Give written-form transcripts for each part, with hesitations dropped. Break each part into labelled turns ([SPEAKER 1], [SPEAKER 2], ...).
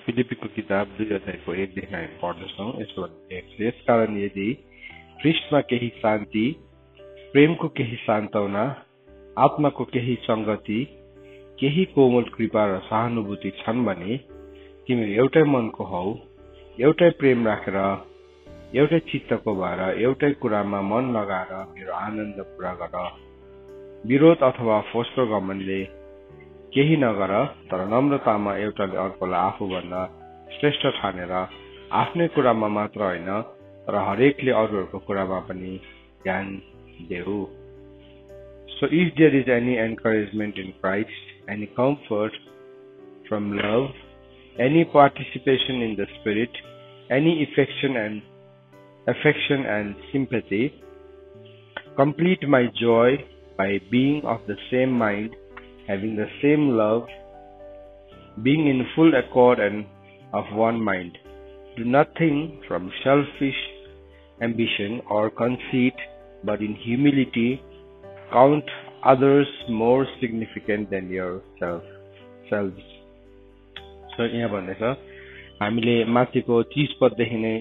[SPEAKER 1] फिलिपीको किताब 2:1 हामी पढ्दछौँ। यसकारण यदि ख्रीष्टमा केही शान्ति, प्रेमको केही सान्त्वना, आत्माको केही संगति, केही कोमल कृपा र सहानुभूति छन् भने तिमीहरू एउटै मनको हौ, एउटै प्रेम राखेर, एउटै चित्तको भएर, एउटै कुरामा मन लगाएर मेरो आनन्द पूरा गर। विरोध अथवा फोस्रो घमण्डले केही नगर, तर नम्रतामा एउटाले अर्कोलाई आफूभन्दा श्रेष्ठ ठानेर आफ्नै कुरामा मात्र होइन तर हरेकले अरूहरूको कुरामा पनि ध्यान देऊ। So if there is any encouragement in Christ, any comfort from love, any participation in the Spirit, any affection and sympathy, complete my joy by being of the same mind, having the same love, being in full accord and of one mind. Do nothing from selfish ambition or conceit, but in humility count others more significant than yourselves. So यहाँ भन्दैछ हामीले माथिको 30 पददेखि नै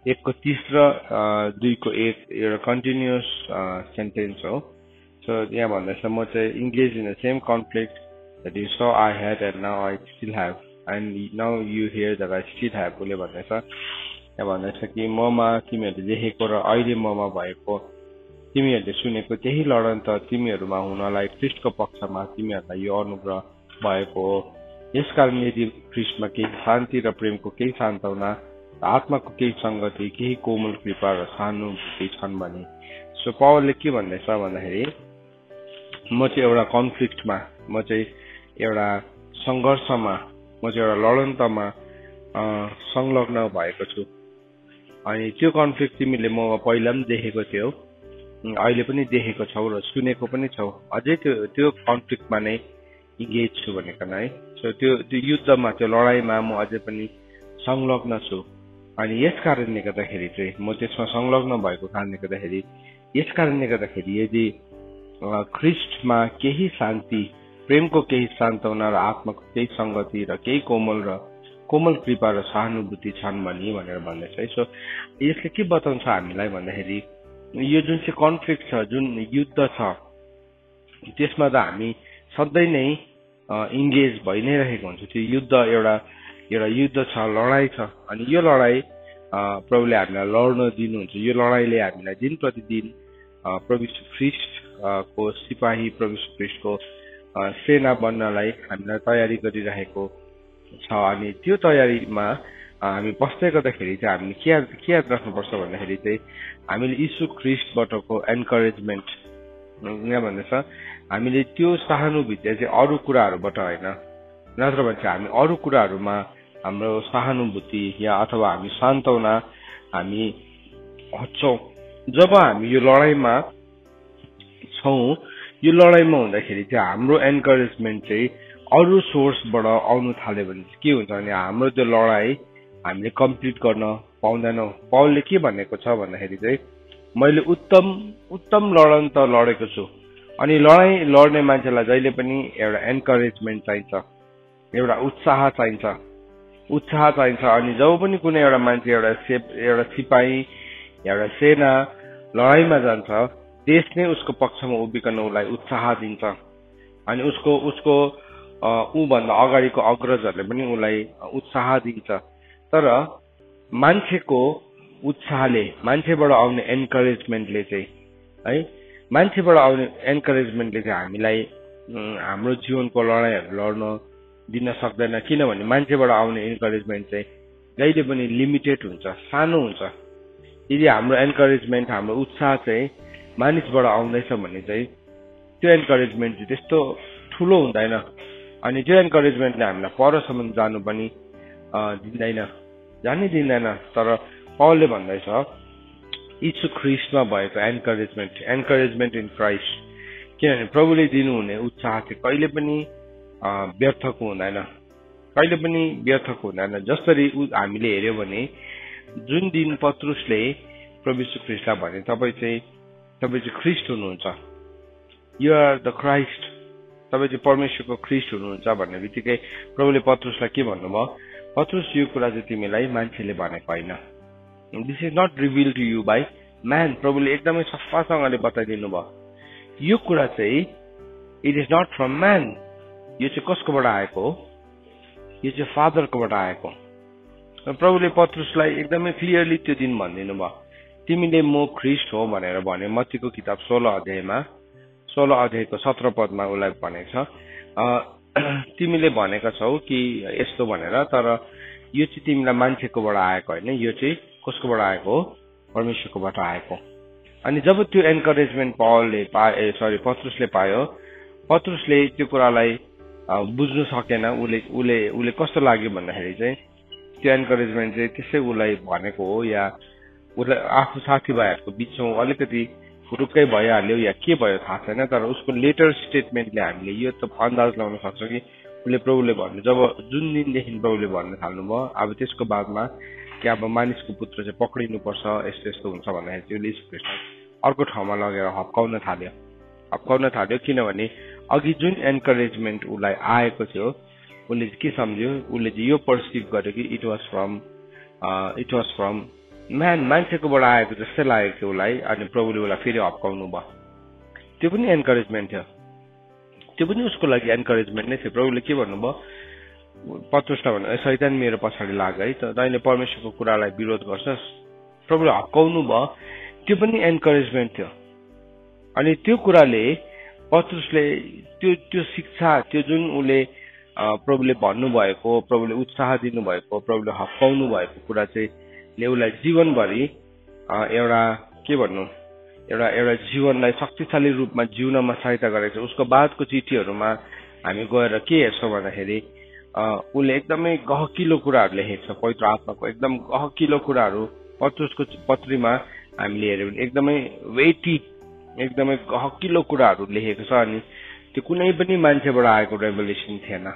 [SPEAKER 1] 1 को 30 र 2 को 1 एउटा continuous sentence हो। So यहाँ भन्दैछ म चाहिँ engaged in the same conflict that you saw I had and now I still have, and now you hear that I still have. उसले भन्दैछ यहाँ भन्दैछ कि ममा तिमीहरूले देखेको र अहिले ममा भएको तिमीहरूले सुनेको त्यही लडन त तिमीहरूमा हुनलाई ख्रीष्टको पक्षमा तिमीहरूलाई यो अनुग्रह भएको हो। यसकारण यदि ख्रीष्टमा केही शान्ति र प्रेमको केही सान्त्वना, आत्माको केही संगति, केही कोमल कृपा र सहानुभूति छन् भने। सो पावलले के भन्दैछ भन्दाखेरि म चाहिँ एउटा कन्फ्लिक्टमा, म चाहिँ एउटा संघर्षमा, म चाहिँ एउटा लडन्तमा संलग्न भएको छु। अनि त्यो कन्फ्लिक्ट तिमीले म पहिला पनि देखेको थियौ, अहिले पनि देखेको छौ र सुनेको पनि छौ। अझै त्यो कन्फ्लिक्टमा नै इन्गेज छु भनेको है। सो त्यो युद्धमा, त्यो लडाईँमा म अझै पनि संलग्न छु। अनि यस कारणले गर्दाखेरि चाहिँ म त्यसमा संलग्न भएको कारणले गर्दाखेरि, यस कारणले गर्दाखेरि यदि ख्रीष्टमा केही शान्ति, प्रेमको केही सान्त्वना र आत्माको केही संगति र केही कोमल कृपा र सहानुभूति छन् भनेर भन्दैछ है। सो यसले के बताउँछ हामीलाई भन्दाखेरि यो जुन चाहिँ कन्फ्लिक्ट छ, जुन युद्ध छ, त्यसमा त हामी सधैँ नै इन्गेज भइ नै रहेको हुन्छ। त्यो युद्ध एउटा युद्ध छ, लडाईँ छ। अनि यो लडाईँ प्रभुले हामीलाई लड्न दिनुहुन्छ। यो लडाईँले हामीलाई दिन प्रतिदिन प्रभु यीशु ख्रीष्टको सिपाही, प्रभु यीशु ख्रीष्टको सेना बन्नलाई हामीलाई तयारी गरिरहेको छ। अनि त्यो तयारीमा हामी बस्दै गर्दाखेरि चाहिँ हामीले के याद राख्नुपर्छ भन्दाखेरि चाहिँ हामीले यीशु ख्रीष्टबाटको एन्करेजमेन्ट, यहाँ भन्दैछ हामीले त्यो सहानुभूति चाहिँ अरू कुराहरूबाट होइन, नत्र भने चाहिँ हामी अरू कुराहरूमा हाम्रो सहानुभूति या अथवा हामी सान्त्वना हामी खोज्छौँ। जब हामी यो लडाईँमा छौँ, यो लडाईँमा हुँदाखेरि चाहिँ हाम्रो एन्करेजमेन्ट चाहिँ अरू सोर्सबाट आउनु थाल्यो भने के हुन्छ भने हाम्रो त्यो लडाईँ हामीले कम्प्लिट गर्न पाउँदैनौँ। पावलले के भनेको छ भन्दाखेरि चाहिँ मैले उत्तम लडन त लडेको छु। अनि लडाईँ लड्ने मान्छेलाई जहिले पनि एउटा एन्करेजमेन्ट चाहिन्छ, एउटा उत्साह चाहिन्छ। अनि जब पनि कुनै एउटा मान्छे, एउटा सिपाही, एउटा सेना लडाईँमा जान्छ, देश नै उसको पक्षमा उभिकन उसलाई उत्साह दिन्छ। अनि उसको ऊभन्दा अगाडिको अग्रजहरूले पनि उसलाई उत्साह दिन्छ। तर मान्छेको उत्साहले, मान्छेबाट आउने एन्करेजमेन्टले चाहिँ है, मान्छेबाट आउने एन्करेजमेन्टले चाहिँ हामीलाई हाम्रो जीवनको लडाईँहरू लड्न दिन सक्दैन। किनभने मान्छेबाट आउने एन्करेजमेन्ट चाहिँ जहिले पनि लिमिटेड हुन्छ, सानो हुन्छ। यदि हाम्रो एन्करेजमेन्ट, हाम्रो उत्साह चाहिँ मानिसबाट आउँदैछ भने चाहिँ त्यो एन्करेजमेन्ट चाहिँ त्यस्तो ठुलो हुँदैन। अनि त्यो एन्करेजमेन्टले हामीलाई परसम्म जानु पनि जानै दिँदैन। तर पावलले भन्दैछ यीशु ख्रीष्टमा भएको एन्करेजमेन्ट इन क्राइस्ट, किनभने प्रभुले दिनुहुने उत्साह चाहिँ कहिले पनि व्यर्थको हुँदैन। जसरी हामीले हेर्यो भने जुन दिन पत्रुसले प्रभु यीशु ख्रीष्टलाई भने तपाईँ चाहिँ ख्रीष्ट हुनुहुन्छ, यु आर द क्राइस्ट, तपाईँ चाहिँ परमेश्वरको ख्रीष्ट हुनुहुन्छ भन्ने बित्तिकै प्रभुले पत्रुसलाई के भन्नुभयो पत्रुस यो कुरा चाहिँ तिमीलाई मान्छेले भनेको होइन, this is not reveal to you by man. प्रभुले एकदमै सफासँगले बताइदिनु भयो यो कुरा चाहिँ it is not from man, यो चाहिँ कसकोबाट आएको हो, यो चाहिँ फादरकोबाट आएको। प्रभुले पत्रुसलाई एकदमै क्लियरली त्यो दिन भनिदिनु भयो, तिमीले म ख्रिस्ट हो भनेर भने मत्तीको किताब 16 अध्यायको 17 पदमा उसलाई भनेको छ, तिमीले भनेका छौ कि यस्तो भनेर, तर यो चाहिँ तिमीलाई मान्छेकोबाट आएको होइन, यो चाहिँ कसकोबाट आएको हो, परमेश्वरकोबाट आएको। अनि जब त्यो एन्करेजमेन्ट पत्रुसले पायो, पत्रुसले त्यो कुरालाई बुझ्नु सकेन। उसले कस्तो लाग्यो भन्दाखेरि चाहिँ त्यो एन्करेजमेन्ट चाहिँ त्यसै उसलाई भनेको हो या उसलाई आफू साथीभाइहरूको बिचमा अलिकति फुरुक्कै भइहाल्यो या के भयो थाहा छैन, तर उसको लेटर स्टेटमेन्टले हामीले यो त अन्दाज लगाउन सक्छौँ कि उसले प्रभुले भन्नु, जब जुन दिनदेखि प्रभुले भन्न थाल्नुभयो अब त्यसको बादमा कि अब मानिसको पुत्र चाहिँ पक्रिनुपर्छ, यस्तो यस्तो हुन्छ भन्दाखेरि चाहिँ उसले यीशु ख्रीष्टलाई अर्को ठाउँमा लगेर हप्काउन थाल्यो। किनभने अघि जुन एन्करेजमेन्ट उसलाई आएको थियो उसले के सम्झ्यो, उसले चाहिँ यो पर्सिभ गर्यो कि इट वाज फ्रम म्यान, मान्छेकोबाट आएको जस्तै लागेको थियो उसलाई। अनि प्रभुले उसलाई फेरि हप्काउनु भयो, त्यो पनि एन्करेजमेन्ट थियो, त्यो पनि उसको लागि एन्करेजमेन्ट नै थियो। प्रभुले के भन्नुभयो, पत्रुसलाई भन्नु शैतान मेरो पछाडि लाग है, तैँले परमेश्वरको कुरालाई विरोध गर्छस्, प्रभुले हप्काउनु भयो, त्यो पनि एन्करेजमेन्ट थियो। अनि त्यो कुराले पत्रुसले त्यो शिक्षा, त्यो जुन उसले प्रभुले भन्नुभएको, प्रभुले उत्साह दिनुभएको, प्रभुले हप्काउनु भएको कुरा चाहिँ उसलाई जीवनभरि एउटा के भन्नु, एउटा जीवनलाई शक्तिशाली रूपमा जिउनमा सहायता गरेको छ। उसको बादको चिठीहरूमा हामी गएर के हेर्छौँ भन्दाखेरि उसले एकदमै गहकिलो कुराहरू लेखेको छ, पवित्र आत्माको एकदम गहकिलो कुराहरू पत्रुसको पत्रीमा हामीले हेऱ्यौँ भने एकदमै वेटी, एकदमै गहकिलो कुराहरू लेखेको छ। अनि त्यो कुनै पनि मान्छेबाट आएको रेभोल्युसन थिएन।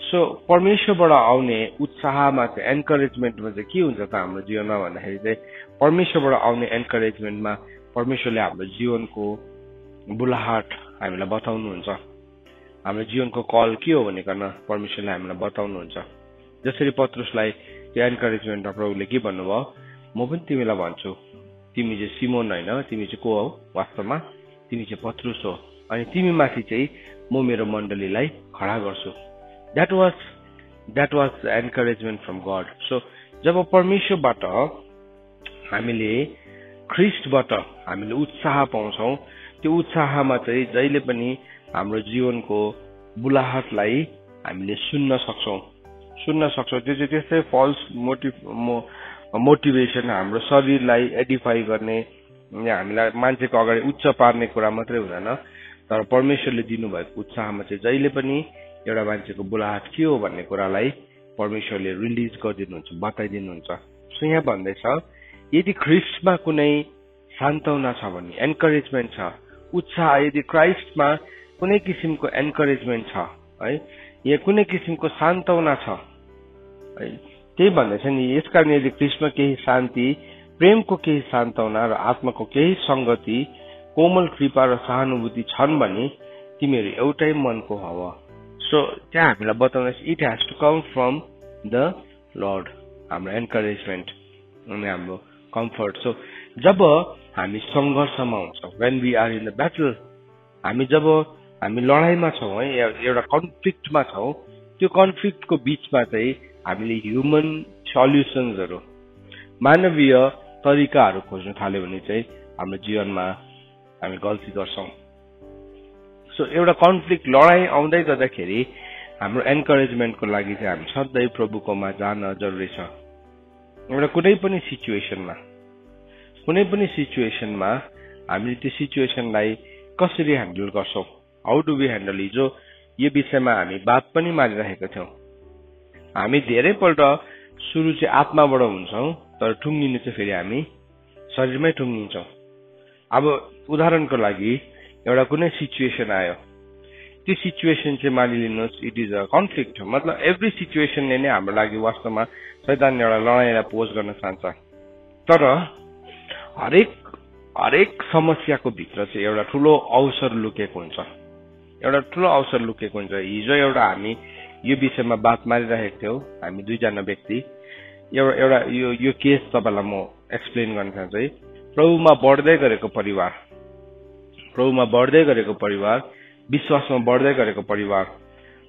[SPEAKER 1] सो परमेश्वरबाट आउने उत्साहमा चाहिँ, एन्करेजमेन्टमा चाहिँ के हुन्छ त हाम्रो जीवनमा भन्दाखेरि चाहिँ, परमेश्वरबाट आउने एन्करेजमेन्टमा परमेश्वरले हाम्रो जीवनको बुलाहाट हामीलाई बताउनुहुन्छ, हाम्रो जीवनको कल के हो भनिकन परमेश्वरले हामीलाई बताउनुहुन्छ। जसरी पत्रुसलाई त्यो एन्करेजमेन्टमा प्रभुले के भन्नुभयो, म पनि तिमीलाई भन्छु, तिमी चाहिँ सिमोन होइन, तिमी चाहिँ को हौ, वास्तवमा तिमी चाहिँ पत्रुस हो, अनि तिमी माथि चाहिँ म मेरो मण्डलीलाई खडा गर्छु। That was encouragement from God. So जब परमेश्वरबाट हामीले, ख्रिस्टबाट हामीले उत्साह पाउँछौँ, त्यो उत्साहमा चाहिँ जहिले पनि हाम्रो जीवनको बुलाहाटलाई हामीले सुन्न सक्छौँ। त्यो चाहिँ त्यस्तै फल्स मोटिभेसन, हाम्रो शरीरलाई एडिफाई गर्ने, हामीलाई मान्छेको अगाडि उच्च पार्ने कुरा मात्रै हुँदैन, तर परमेश्वरले दिनुभएको उत्साहमा चाहिँ जहिले पनि एउटा मान्छेको बुलाहाट के हो भन्ने कुरालाई परमेश्वरले रिलिज गरिदिनुहुन्छ, बताइदिनुहुन्छ। सो यहाँ भन्दैछ, यदि ख्रिस्टमा कुनै सान्त्वना छ भने, एन्करेजमेन्ट छ, उत्साह, यदि क्राइस्टमा कुनै किसिमको एन्करेजमेन्ट छ है, या कुनै किसिमको सान्त्वना छ है, त्यही भन्दैछ नि, यसकारण यदि ख्रिस्टमा केही शान्ति, प्रेमको केही सान्त्वना र आत्माको केही संगति, कोमल कृपा र सहानुभूति छन् भने तिमीहरू एउटै मनको हव। सो त्यहाँ हामीलाई बताउनुहोस्, it has to come from the Lord, हाम्रो एन्करेजमेन्ट अनि हाम्रो कम्फर्ट। सो जब हामी सङ्घर्षमा हुन्छौँ, when we are in the battle, जब हामी लडाइँमा छौँ है, एउटा कन्फ्लिक्टमा छौँ, त्यो कन्फ्लिक्टको बिचमा चाहिँ हामीले ह्युमन सल्युसन्सहरू, मानवीय तरिकाहरू खोज्न थाल्यो भने चाहिँ हाम्रो जीवनमा हामी गल्ती गर्छौँ। सो एउटा कन्फ्लिक्ट, लडाइँ आउँदै गर्दाखेरि हाम्रो एन्करेजमेन्टको लागि चाहिँ हामी सधैँ प्रभुकोमा जान जरुरी छ। एउटा कुनै पनि सिचुएसनमा हामीले त्यो सिचुएसनलाई कसरी ह्यान्डल गर्छौँ, हाउ डु वी ह्यान्डल। हिजो यो विषयमा हामी बात पनि मारिरहेका थियौँ। हामी धेरैपल्ट सुरु चाहिँ आत्माबाट हुन्छौँ, तर ठुङ्गिनु चाहिँ फेरि हामी शरीरमै ठुङ्गिन्छौँ। अब उदाहरणको लागि एउटा कुनै सिचुएसन आयो, त्यो सिचुएसन चाहिँ मानिलिनुहोस् इट इज अ कन्फ्लिक्ट, मतलब एभ्री सिचुएसनले नै हाम्रो लागि वास्तवमा शैतानले एउटा लडाइँलाई पोज गर्न चाहन्छ। तर हरेक समस्याको भित्र चाहिँ एउटा ठुलो अवसर लुकेको हुन्छ, हिजो एउटा हामी यो विषयमा बात मारिरहेको थियौँ हामी दुईजना व्यक्ति। एउटा यो केस तपाईँलाई म एक्सप्लेन गर्न चाहन्छु है। प्रभुमा बढ्दै गरेको परिवार, विश्वासमा बढ्दै गरेको परिवार,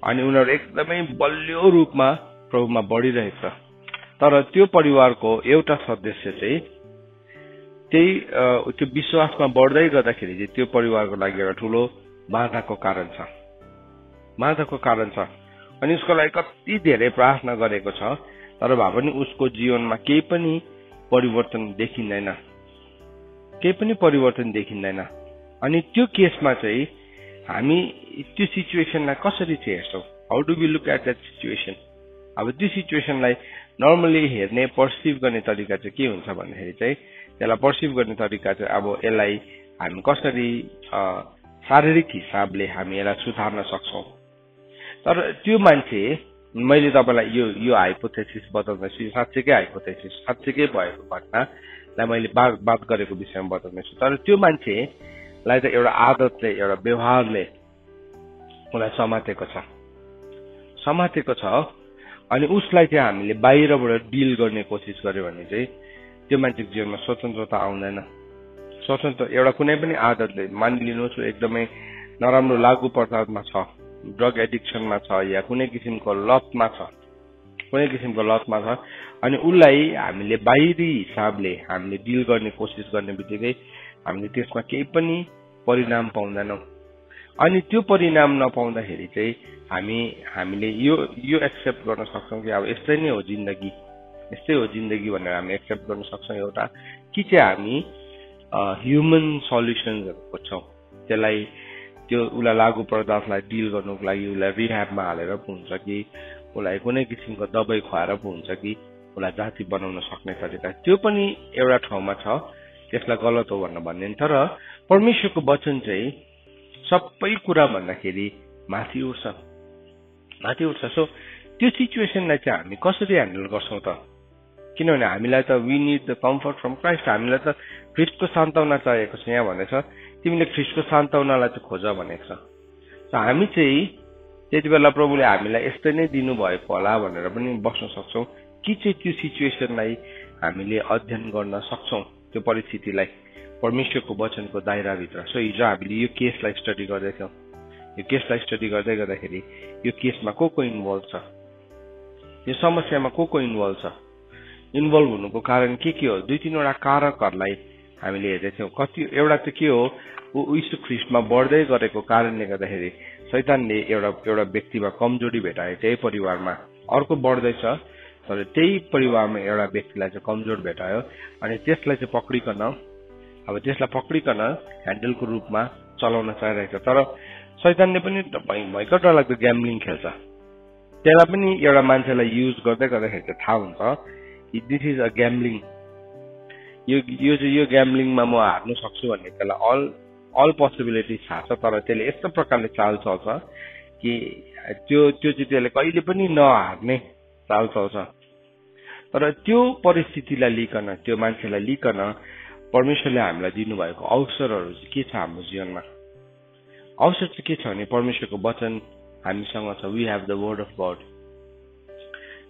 [SPEAKER 1] अनि उनीहरू एकदमै बलियो रूपमा प्रभुमा बढिरहेछ। तर त्यो परिवारको एउटा सदस्य चाहिँ त्यो विश्वासमा बढ्दै गर्दाखेरि चाहिँ त्यो परिवारको लागि एउटा ठुलो बाधाको कारण छ। अनि उसको लागि कति धेरै प्रार्थना गरेको छ, तर भए पनि उसको जीवनमा केही पनि परिवर्तन देखिँदैन। अनि त्यो केसमा चाहिँ हामी त्यो सिचुएसनलाई कसरी चाहिँ हेर्छौँ? How do we look at that situation? अब त्यो सिचुएसनलाई नर्मली हेर्ने पर्सिभ गर्ने तरिका चाहिँ के हुन्छ भन्दाखेरि चाहिँ त्यसलाई पर्सिभ गर्ने तरिका चाहिँ अब यसलाई हामी कसरी शारीरिक हिसाबले हामी यसलाई सुधार्न सक्छौँ। तर त्यो मान्छे, मैले तपाईँलाई यो हाइपोथेसिस बताउँदैछु, साँच्चैकै भएको घटनालाई मैले बात गरेको विषयमा बताउँदैछु। तर त्यो मान्छेलाई त एउटा आदतले, एउटा व्यवहारले उसलाई समातेको छ। अनि उसलाई चाहिँ हामीले बाहिरबाट डिल गर्ने कोसिस गर्यो भने चाहिँ त्यो मान्छेको जीवनमा स्वतन्त्रता आउँदैन। एउटा कुनै पनि आदतले, मानिलिनुहोस् एकदमै नराम्रो लागु पदार्थमा छ, ड्रग एडिक्सनमा छ, या कुनै किसिमको लतमा छ, अनि उसलाई हामीले बाहिरी हिसाबले हामीले डिल गर्ने कोसिस गर्ने बित्तिकै हामीले त्यसमा केही पनि परिणाम पाउँदैनौँ। अनि त्यो परिणाम नपाउँदाखेरि चाहिँ हामीले यो एक्सेप्ट गर्न सक्छौँ कि अब यस्तै हो जिन्दगी भनेर हामी एक्सेप्ट गर्न सक्छौँ एउटा, कि चाहिँ हामी ह्युमन सल्युसन्सहरू खोज्छौँ। उसलाई लागु पदार्थलाई डिल गर्नुको लागि उसलाई रिह्याबमा हालेर पो हुन्छ कि उसलाई कुनै किसिमको दबाई खुवाएर पो हुन्छ कि उसलाई जाति बनाउन सक्ने तरिका, त्यो पनि एउटा ठाउँमा छ। त्यसलाई गलत हो भनेर भन्दैन। तर परमेश्वरको वचन चाहिँ सबै कुरा भन्दाखेरि माथि उठ्छ। सो त्यो सिचुएसनलाई चाहिँ हामी कसरी ह्यान्डल गर्छौँ त? किनभने हामीलाई त we need the comfort from Christ, हामीलाई त ख्रिस्टको सान्त्वना चाहिएको छ। यहाँ भनेको छ तिमीले ख्रिस्टको सान्त्वनालाई चाहिँ खोज भनेको छ। हामी चाहिँ त्यति बेला प्रभुले हामीलाई यस्तै नै दिनुभएको होला भनेर पनि बस्न सक्छौँ, कि चाहिँ त्यो सिचुएसनलाई हामीले अध्ययन गर्न सक्छौँ, त्यो परिस्थितिलाई परमेश्वरको वचनको दायराभित्र। सो हिजो हामीले यो केसलाई स्टडी गर्दैथ्यौँ। यो केसलाई स्टडी गर्दै गर्दाखेरि यो केसमा को इन्भल्भ छ, यो समस्यामा को इन्भल्भ छ, इन्भल्भ हुनुको कारण के हो? 2-3वटा कारकहरूलाई हामीले हेर्दैथ्यौँ। एउटा त के हो, यीशु ख्रिस्टमा बढ्दै गरेको कारणले गर्दाखेरि शैतानले एउटा व्यक्तिमा कमजोरी भेटायो, त्यही परिवारमा अर्को बढ्दैछ, तर त्यही परिवारमा एउटा व्यक्तिलाई चाहिँ कमजोर भेटायो। अनि त्यसलाई पक्रिकन ह्यान्डलको रूपमा चलाउन चाहिरहेको छ। तर शैतानले पनि भयङ्कर डरलाग्दो ग्याम्बलिङ खेल्छ। त्यसलाई पनि एउटा मान्छेलाई युज गर्दाखेरि चाहिँ थाहा हुन्छ दिस इज अ ग्याम्बलिङ, यो ग्याम्बलिङमा म हार्नु सक्छु भन्ने त्यसलाई अल पोसिबिलिटी थाहा छ। तर त्यसले यस्तो प्रकारले चाल चल्छ कि त्यो चाहिँ त्यसले कहिले पनि नहार्ने चाल चल्छ। तर त्यो परिस्थितिलाई लिकन, त्यो मान्छेलाई लिकन परमेश्वरले हामीलाई दिनुभएको अवसरहरू चाहिँ के छ हाम्रो जीवनमा? अवसर चाहिँ के छ भने परमेश्वरको वचन हामीसँग छ। We have the word of God,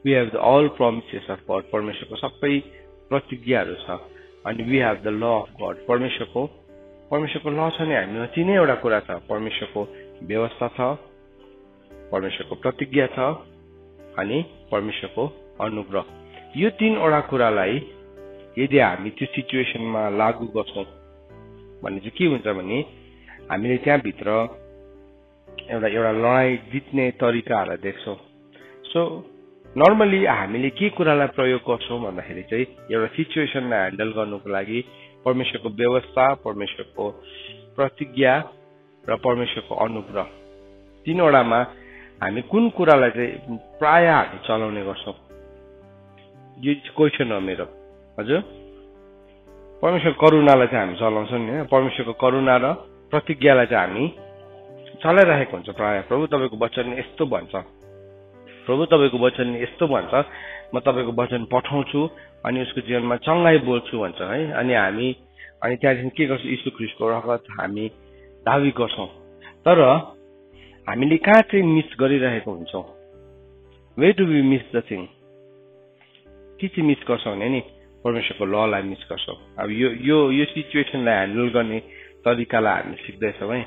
[SPEAKER 1] we have the all promises of God, परमेश्वरको सबै प्रतिज्ञाहरू छ। अनि we have the law of God, परमेश्वरको ल छ नि हामीमा तीनैवटा कुरा छ। परमेश्वरको व्यवस्था छ, परमेश्वरको प्रतिज्ञा छ, अनि परमेश्वरको अनुग्रह। यो 3वटा कुरालाई यदि हामी त्यो सिचुएसनमा लागू गर्छौँ भने चाहिँ के हुन्छ भने हामीले त्यहाँभित्र एउटा लडाइँ जित्ने तरिकाहरूलाई देख्छौँ। सो नर्मली हामीले के कुरालाई प्रयोग गर्छौँ भन्दाखेरि चाहिँ एउटा सिचुएसनलाई ह्यान्डल गर्नुको लागि परमेश्वरको व्यवस्था, परमेश्वरको प्रतिज्ञा र परमेश्वरको अनुग्रह, 3वटामा हामी कुन कुरालाई चाहिँ प्राय हामी चलाउने गर्छौँ? यो क्वेसन हो मेरो। हजुर, परमेश्वरको करुणालाई चाहिँ हामी चलाउँछौँ नि, परमेश्वरको करुणा र प्रतिज्ञालाई चाहिँ हामी चलाइरहेको हुन्छ प्राय। प्रभु तपाईँको वचनले यस्तो भन्छ, प्रभु तपाईँको वचनले यस्तो भन्छ, म तपाईँको वचन पठाउँछु अनि उसको जीवनमा चङ्गाई बोल्छु भन्छ है। अनि त्यहाँदेखि के गर्छौँ? यीशु ख्रिस्टको रगत हामी दावी गर्छौँ। तर हामीले कहाँ चाहिँ मिस गरिरहेको हुन्छौँ? Where do we miss the thing? के चाहिँ मिस गर्छौँ भने नि परमेश्वरको ललाई मिस गर्छौँ। अब यो सिचुएसनलाई ह्यान्डल गर्ने तरिकालाई हामी सिक्दैछौँ है।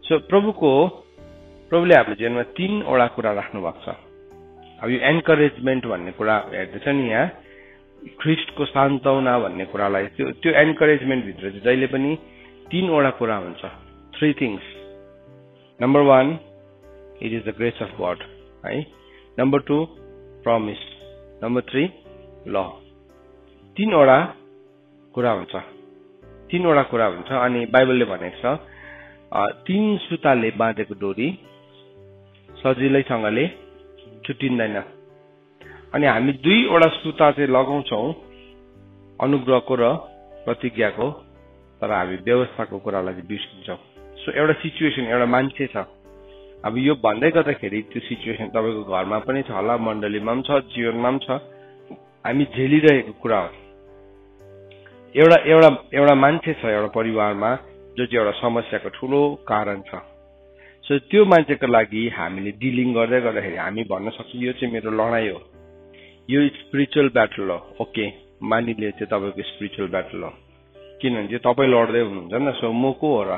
[SPEAKER 1] सो प्रभुले हाम्रो जीवनमा 3वटा कुरा राख्नु भएको छ। अब यो एन्करेजमेन्ट भन्ने कुरा हेर्दैछ नि यहाँ, ख्रिस्टको सान्त्वना भन्ने कुरालाई, त्यो एन्करेजमेन्ट भित्र चाहिँ जहिले पनि 3वटा कुरा हुन्छ। 3 things. Number 1, it is the grace of God है। Number 2, promise. नम्बर 3, ल। 3वटा कुरा हुन्छ। 3वटा कुरा हुन्छ। अनि बाइबलले भनेको छ 3 सुताले बाँधेको डोरी सजिलैसँगले छुट्टिँदैन। अनि हामी 2वटा सुता चाहिँ लगाउँछौँ, अनुग्रहको र प्रतिज्ञाको, तर हामी व्यवस्थाको कुरालाई चाहिँ बिर्सिन्छौँ। सो एउटा सिचुएसन, एउटा मान्छे छ। अब यो भन्दै गर्दाखेरि त्यो सिचुएसन तपाईँको घरमा पनि छ होला, मण्डलीमा पनि छ, जीवनमा पनि छ, हामी झेलिरहेको कुरा हो। एउटा मान्छे छ एउटा परिवारमा जो चाहिँ एउटा समस्याको ठुलो कारण छ। सो त्यो मान्छेको लागि हामीले डिलिङ गर्दै गर्दाखेरि हामी भन्न सक्छौँ यो चाहिँ मेरो लडाइँ हो, यो स्पिरिचुअल ब्याटल हो। ओके, मानिलियो चाहिँ तपाईँको स्पिरिचुअल ब्याटल हो, किनभने चाहिँ तपाईँ लड्दै हुनुहुन्छ नि। सो म को हो र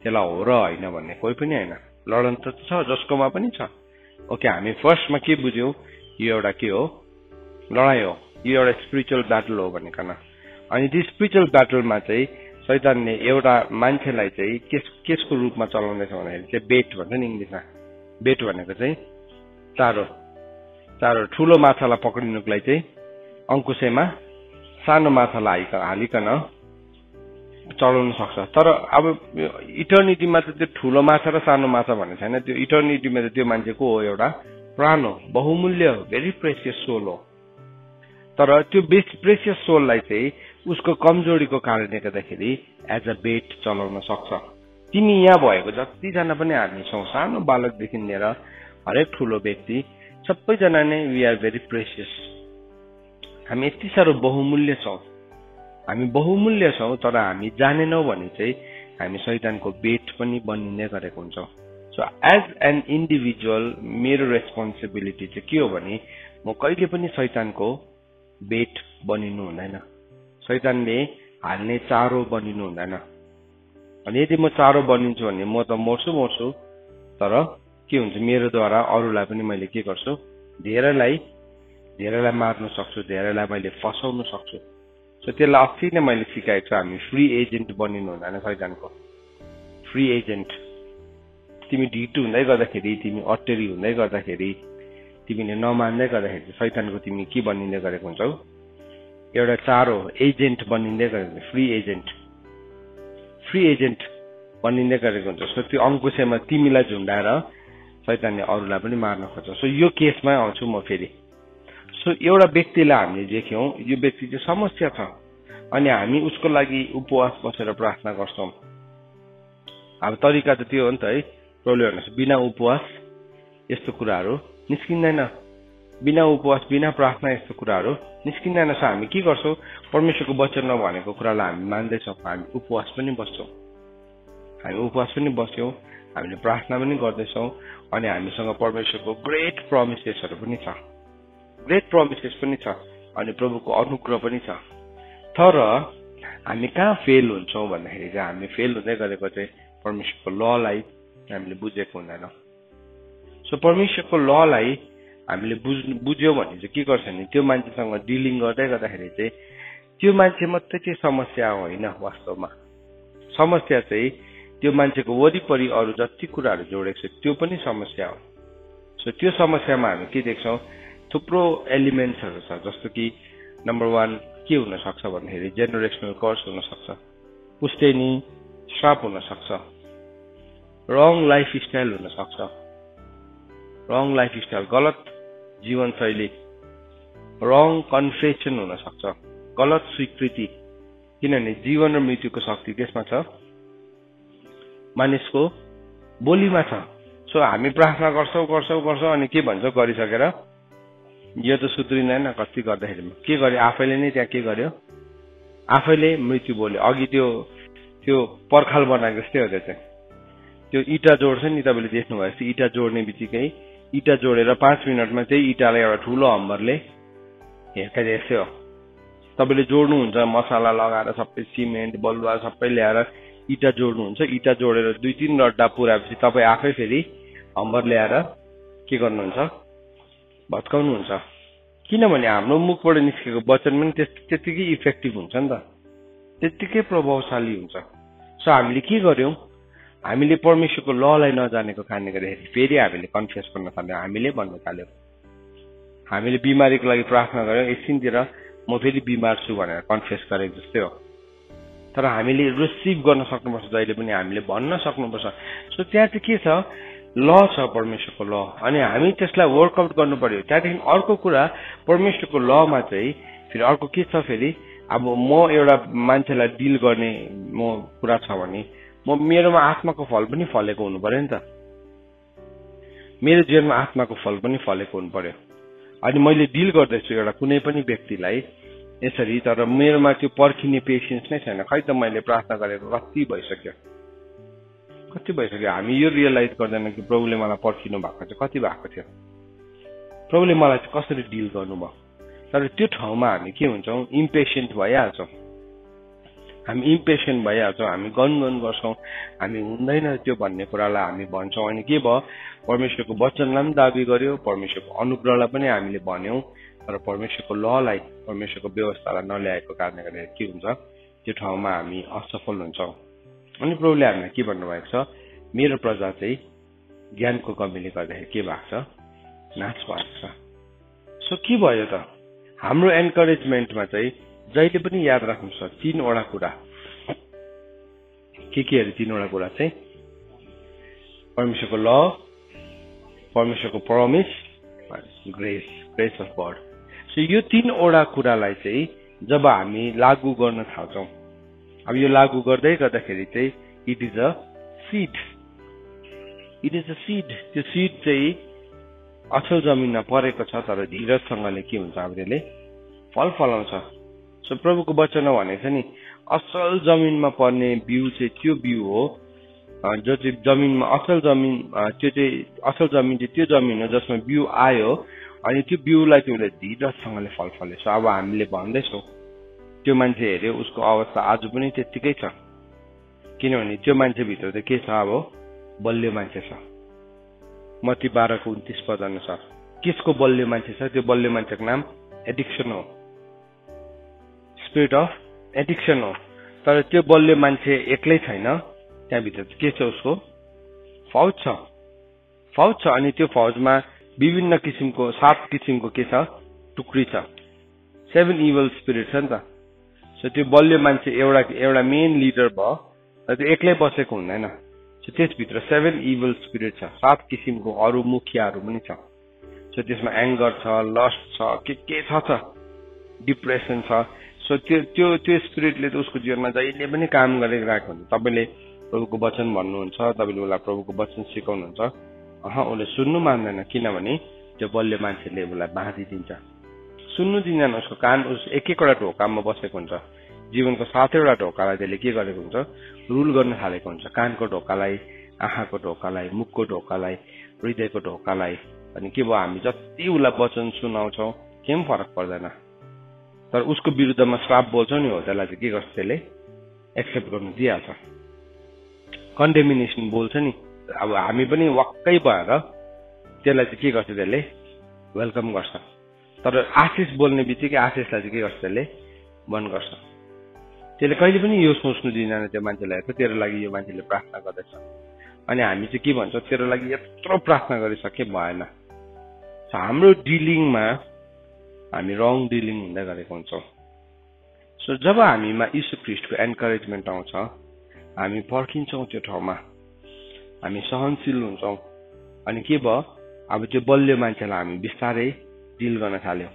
[SPEAKER 1] त्यसलाई हो र होइन भन्ने कोही पनि होइन। लडन त छ जसकोमा पनि छ। ओके, हामी फर्स्टमा के बुझ्यौँ, यो एउटा के हो, लडाइँ हो, यो एउटा स्पिरिचुअल ब्याटल हो भनेकन। अनि त्यो स्पिरिचुअल ब्याटलमा चाहिँ शैतानले एउटा मान्छेलाई चाहिँ केसको रूपमा चलाउँदैछ भन्दाखेरि चाहिँ बेट भन्छ नि इङ्ग्लिसमा। बेट भनेको चाहिँ चारो ठुलो माछालाई पक्रिनुको लागि चाहिँ अङ्कुशेमा सानो माछालाई हालिकन चलाउन सक्छ। तर अब इटर्निटीमा त त्यो ठुलो माछा र सानो माछा भन्ने छैन। त्यो इटर्निटीमा त त्यो मान्छेको हो एउटा प्राण हो, बहुमूल्य हो, भेरी प्रेसियस सोल हो। तर त्यो प्रेसियस सोललाई चाहिँ उसको कमजोरीको कारणले गर्दाखेरि एज अ बेट चलाउन सक्छ। तिमी यहाँ भएको जतिजना पनि हामी छौँ, सानो बालकदेखि लिएर हरेक ठुलो व्यक्ति, सबैजना नै वी आर भेरी प्रेसियस। हामी यति साह्रो बहुमूल्य छौँ, हामी बहुमूल्य छौँ, तर हामी जानेनौँ भने चाहिँ हामी शैतानको बेट पनि बनिँदै गरेको हुन्छौँ। सो एज एन इन्डिभिजुअल मेरो रेस्पोन्सिबिलिटी चाहिँ के हो भने म कहिले पनि शैतानको बेट बनिनु हुँदैन, शैतानले हाल्ने चारो बनिनु हुँदैन। अनि यदि म चारो बनिन्छु भने म त मर्छु, तर के हुन्छ मेरोद्वारा अरूलाई पनि मैले के गर्छु, धेरैलाई मार्न सक्छु, धेरैलाई मैले फसाउन सक्छु। सो त्यसलाई अस्ति नै मैले सिकाएको छु, हामी फ्री एजेन्ट बनिनु हुँदैन शैतानको। फ्री एजेन्ट, तिमी ढिटो हुँदै गर्दाखेरि, तिमी अटेरी हुँदै गर्दाखेरि, तिमीले नमान्दै गर्दाखेरि शैतानको तिमी के बनिँदै गरेको हुन्छौ, एउटा चारो एजेन्ट बनिँदै गरेको, फ्री एजेन्ट बनिँदै गरेको हुन्छ। सो त्यो अङ्कुशेमा तिमीलाई झुन्डाएर शैतानले अरूलाई पनि मार्न खोज्छ। सो यो केसमै आउँछु म फेरि। सो एउटा व्यक्तिलाई हामीले देख्यौँ, यो व्यक्ति चाहिँ समस्या छ अनि हामी उसको लागि उपवास बसेर प्रार्थना गर्छौँ। अब तरिका त त्यो हो नि त है, प्रभुले भन्नुहोस् बिना उपवास यस्तो कुराहरू निस्किँदैन, बिना उपवास बिना प्रार्थना यस्तो कुराहरू निस्किँदैन। सो हामी के गर्छौँ, परमेश्वरको वचनमा भनेको कुरालाई हामी मान्दैछौँ, हामी उपवास पनि बस्छौँ, हामीले प्रार्थना पनि गर्दैछौँ, अनि हामीसँग परमेश्वरको ग्रेट प्रमिसेसहरू पनि छ, अनि प्रभुको अनुग्रह पनि छ। तर हामी कहाँ फेल हुन्छौँ भन्दाखेरि चाहिँ हामी फेल हुँदै गरेको चाहिँ परमेश्वरको ललाई हामीले बुझेको हुँदैन। सो परमेश्वरको ललाई हामीले बुझ्यौँ भने चाहिँ के गर्छ भने त्यो मान्छेसँग डिलिङ गर्दै गर्दाखेरि चाहिँ त्यो मान्छे मात्रै चाहिँ समस्या होइन, वास्तवमा समस्या चाहिँ त्यो मान्छेको वरिपरि अरू जति कुराहरू जोडेको छ त्यो पनि समस्या हो। सो त्यो समस्यामा हामी के देख्छौँ, थुप्रो एलिमेन्ट्सहरू छ, जस्तो कि नम्बर 1 के हुन सक्छ भन्दाखेरि जेनेरेसनल कर्स हुन सक्छ, पुस्तैनी श्राप हुन सक्छ, रङ लाइफस्टाइल हुन सक्छ, गलत जीवनशैली, रङ कन्फेसन हुन सक्छ, गलत स्वीकृति। किनभने जीवन र मृत्युको शक्ति त्यसमा छ, मानिसको बोलीमा छ। सो हामी प्रार्थना गर्छौँ अनि के भन्छौँ गरिसकेर, यो त सुध्रिँदैन, कति गर्दाखेरि के गर्यो, आफैले नै त्यहाँ के गर्यो, आफैले मृत्यु बोल्यो। अघि त्यो पर्खाल बनाएको जस्तै हो, त्यो इँटा जोड्छ नि, तपाईँले देख्नुभयो जस्तो इँटा जोड्ने बित्तिकै इटा जोडेर 5 मिनटमा चाहिँ इटालाई एउटा ठुलो हम्बरले हेर्काइदिएसै हो। तपाईँले जोड्नुहुन्छ मसाला लगाएर सबै सिमेन्ट बलुवा सबै ल्याएर इटा जोड्नुहुन्छ। इटा जोडेर 2-3 रड्डा पुऱ्याएपछि तपाईँ आफै फेरि हम्बर ल्याएर के गर्नुहुन्छ, भत्काउनुहुन्छ। किनभने हाम्रो मुखबाट निस्केको वचन पनि त्यत्तिकै इफेक्टिभ हुन्छ नि त, त्यत्तिकै प्रभावशाली हुन्छ। सो हामीले के गर्यौं, हामीले परमेश्वरको ललाई नजानेको कारणले गर्दाखेरि फेरि हामीले कन्फेस गर्न थाल्यौँ, हामीले भन्न थाल्यौँ। हामीले बिमारीको लागि प्रार्थना गर्यौँ, एकछिनतिर म फेरि बिमार छु भनेर कन्फेस गरेको जस्तै हो। तर हामीले रिसिभ गर्न सक्नुपर्छ, जहिले पनि हामीले भन्न सक्नुपर्छ। सो त्यहाँ चाहिँ के छ, ल छ परमेश्वरको ल, अनि हामी त्यसलाई वर्कआउट गर्नु पर्यो। त्यहाँदेखि अर्को कुरा परमेश्वरको लमा चाहिँ फेरि अर्को के छ, फेरि अब म एउटा मान्छेलाई डिल गर्ने म कुरा छ भने मेरोमा आत्माको फल पनि फलेको हुनु पर्यो नि त, मेरो जीवनमा आत्माको फल पनि फलेको हुनु पर्यो। अनि मैले डिल गर्दैछु एउटा कुनै पनि व्यक्तिलाई यसरी, तर मेरोमा त्यो पर्खिने पेसेन्स नै छैन। खै त मैले प्रार्थना गरेको कति भइसक्यो। हामी यो रियलाइज गर्दैन कि प्रभुले मलाई पर्खिनु भएको चाहिँ कति भएको थियो, प्रभुले मलाई चाहिँ कसरी डिल गर्नुभयो। तर त्यो ठाउँमा हामी के हुन्छौँ, इम्पेसेन्ट भइहाल्छौँ। हामी गन गर्छौँ, हामी हुँदैन त्यो भन्ने कुरालाई हामी भन्छौँ। अनि के भयो, परमेश्वरको वचनलाई पनि दाबी गर्यो, परमेश्वरको अनुग्रहलाई पनि हामीले भन्यौँ, तर परमेश्वरको ललाई, परमेश्वरको व्यवस्थालाई नल्याएको कारणले गर्दा के हुन्छ, त्यो ठाउँमा हामी असफल हुन्छौँ। अनि प्रभुले हामीलाई के भन्नुभएको छ, मेरो प्रजा चाहिँ ज्ञानको कमीले गर्दाखेरि के भएको छ, नाश भएको छ। सो के भयो त, हाम्रो एन्करेजमेन्टमा चाहिँ जहिले पनि याद राख्नुपर्छ 3 वटा कुरा। के अरे 3 वटा कुरा चाहिँ, परमेश्वरको ल, परमेश्वरको promise, grace of God. So यो 3 वटा कुरालाई चाहिँ जब हामी लागू गर्न थाल्छौँ, अब यो लागू गर्दै गर्दाखेरि चाहिँ इट इज अ सीड। त्यो सीड चाहिँ असल जमिनमा परेको छ, तर धीरजसँगले के हुन्छ, हामीले फल फलाउँछ। सो प्रभुको वचन भनेको छ नि, असल जमिनमा पर्ने बिउ चाहिँ त्यो बिउ हो जो चाहिँ जमिनमा असल जमिन, त्यो जमिन चाहिँ त्यो जमिन हो जसमा बिउ आयो, अनि त्यो बिउलाई चाहिँ उसले धीरजसँगले फल फल्यो। सो अब हामीले भन्दैछौँ त्यो मान्छे हेऱ्यो, उसको अवस्था आज पनि त्यत्तिकै छ, किनभने त्यो मान्छेभित्र त के छ, अब बलियो मान्छे छ। मत्ती 12:29 अनुसार किसको बलियो मान्छे छ, त्यो बलियो मान्छेको नाम एडिक्सन हो, स्पिरिट अफ एडिक्सन हो। तर त्यो बलियो मान्छे एक्लै छैन, त्यहाँभित्र के छ, उसको फौज छ। अनि त्यो फौजमा विभिन्न किसिमको 7 किसिमको के छ, टुक्री छ, 7 इभल स्पिरिट छ नि त। सो त्यो बलियो मान्छे एउटा मेन लिडर भयो, र त्यो एक्लै बसेको हुँदैन। सो त्यसभित्र 7 इभल स्पिरिट छ, 7 किसिमको अरू मुखियाहरू पनि छ। सो त्यसमा एङ्गर छ, लस्ट छ, के छ, डिप्रेसन छ। सो त्यो स्पिरिटले त उसको जीवनमा जहिले पनि काम गरिरहेको हुन्छ। तपाईँले प्रभुको वचन भन्नुहुन्छ, तपाईँले उसलाई प्रभुको वचन सिकाउनुहुन्छ, उसले सुन्नु मान्दैन, किनभने त्यो बलियो मान्छेले उसलाई बाँधिदिन्छ, सुन्नु दिँदैन। उसको कान एक-एकवटा ढोकामा बसेको हुन्छ, जीवनको 7वटा ढोकालाई त्यसले के गरेको हुन्छ, रुल गर्न थालेको हुन्छ। कानको ढोकालाई, आँखाको ढोकालाई, मुखको ढोकालाई, हृदयको ढोकालाई। अनि के भयो, हामी जति उसलाई वचन सुनाउँछौँ केही पनि फरक पर्दैन। तर उसको विरुद्धमा श्राप बोल्छौँ नि, हो त्यसलाई चाहिँ के गर्छ, त्यसले एक्सेप्ट गर्नु दिइहाल्छ। कन्डेमिनेसन बोल्छ नि, अब हामी पनि वाक्कै भएर त्यसलाई चाहिँ के गर्छ, त्यसले वेलकम गर्छ। तर आशिष बोल्ने बित्तिकै आशिषलाई चाहिँ के गर्छ, त्यसले बन्द गर्छ। त्यसले कहिले पनि यो सोच्नु दिँदैन त्यो मान्छेलाई, तेरो लागि यो मान्छेले प्रार्थना गर्दैछ। अनि हामी चाहिँ के भन्छौँ, तेरो लागि यत्रो प्रार्थना गरिसके भएन। हाम्रो डिलिङमा हामी रङ डिलिङ हुँदै गरेको हुन्छौँ। सो जब हामीमा यीशु ख्रीष्टको एन्करेजमेन्ट आउँछ, हामी पर्खिन्छौँ त्यो ठाउँमा, हामी सहनशील हुन्छौँ। अनि के भयो, अब त्यो बलियो मान्छेलाई हामी बिस्तारै डिल गर्न थाल्यौँ।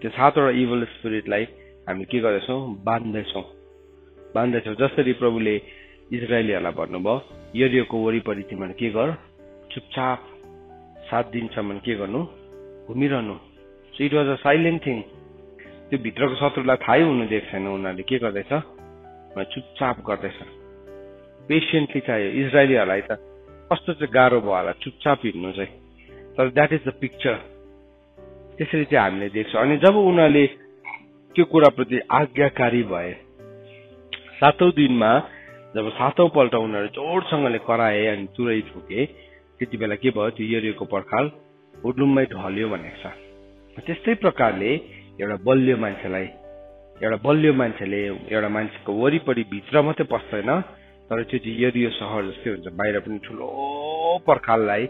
[SPEAKER 1] त्यो 7वटा इभल स्पिरिटलाई हामी के गर्दैछौँ, बाँध्दैछौँ। जसरी प्रभुले इजरायलीहरूलाई भन्नुभयो, यरीको वरिपरि तिमीले के गर, चुपचाप 7 दिनसम्म के गर्नु, घुमिरहनु। So it was a silent thing. त्यो भित्रको शत्रुलाई थाहै हुनु दिएको छैन, उनीहरूले के गर्दैछ, चुपचाप गर्दैछ। पेसेन्टली चाहियो। इजरायलीहरूलाई त कस्तो चाहिँ गाह्रो भयो होला चुपचाप हिँड्नु चाहिँ, तर द्याट इज द पिक्चर। त्यसरी चाहिँ हामीले देख्छौँ। अनि जब उनीहरूले त्यो कुराप्रति आज्ञाकारी भए, 7औं दिनमा जब 7औं पल्ट उनीहरू जोडसँगले कराए अनि तुरै ठोके, त्यति बेला के भयो, त्यो यरीको पर्खाल हुडुम्मै ढल्यो भनेको छ। त्यस्तै प्रकारले एउटा बलियो मान्छेले एउटा मान्छेको वरिपरि भित्र मात्रै पस्दैन, तर त्यो चाहिँ यरियो सहर जस्तै हुन्छ, बाहिर पनि ठुलो पर्खाललाई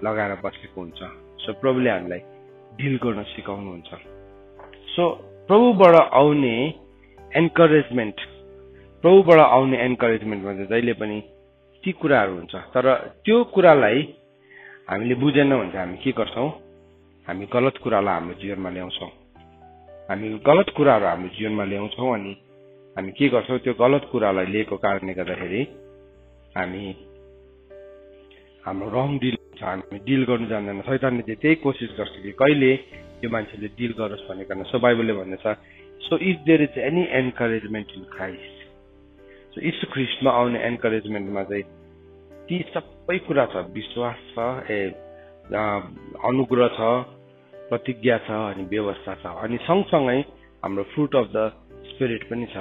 [SPEAKER 1] लगाएर बसेको हुन्छ। सो प्रभुले हामीलाई डिल गर्न सिकाउनुहुन्छ। सो प्रभुबाट आउने एन्करेजमेन्टमा चाहिँ जहिले पनि ती कुराहरू हुन्छ। तर त्यो कुरालाई हामीले बुझेन भने हामी के गर्छौँ, हामी गलत कुरालाई हाम्रो जीवनमा ल्याउँछौँ। अनि हामी के गर्छौँ, त्यो गलत कुरालाई लिएको कारणले गर्दाखेरि हाम्रो रङ डिल हुन्छ, हामी डिल गर्नु जान्दैन। शैतानले चाहिँ त्यही कोसिस गर्छ कि कहिले यो मान्छेले डिल गरोस् भनेर। सो बाइबलले भन्दछ, so if there is any encouragement in Christ, so यीशु ख्रीष्टमा आउने एन्करेजमेन्टमा चाहिँ ती सबै कुरा छ, विश्वास छ, अनुग्रह छ, प्रतिज्ञा छ, अनि व्यवस्था छ, अनि सँगसँगै हाम्रो फ्रुट अफ द स्पिरिट पनि छ।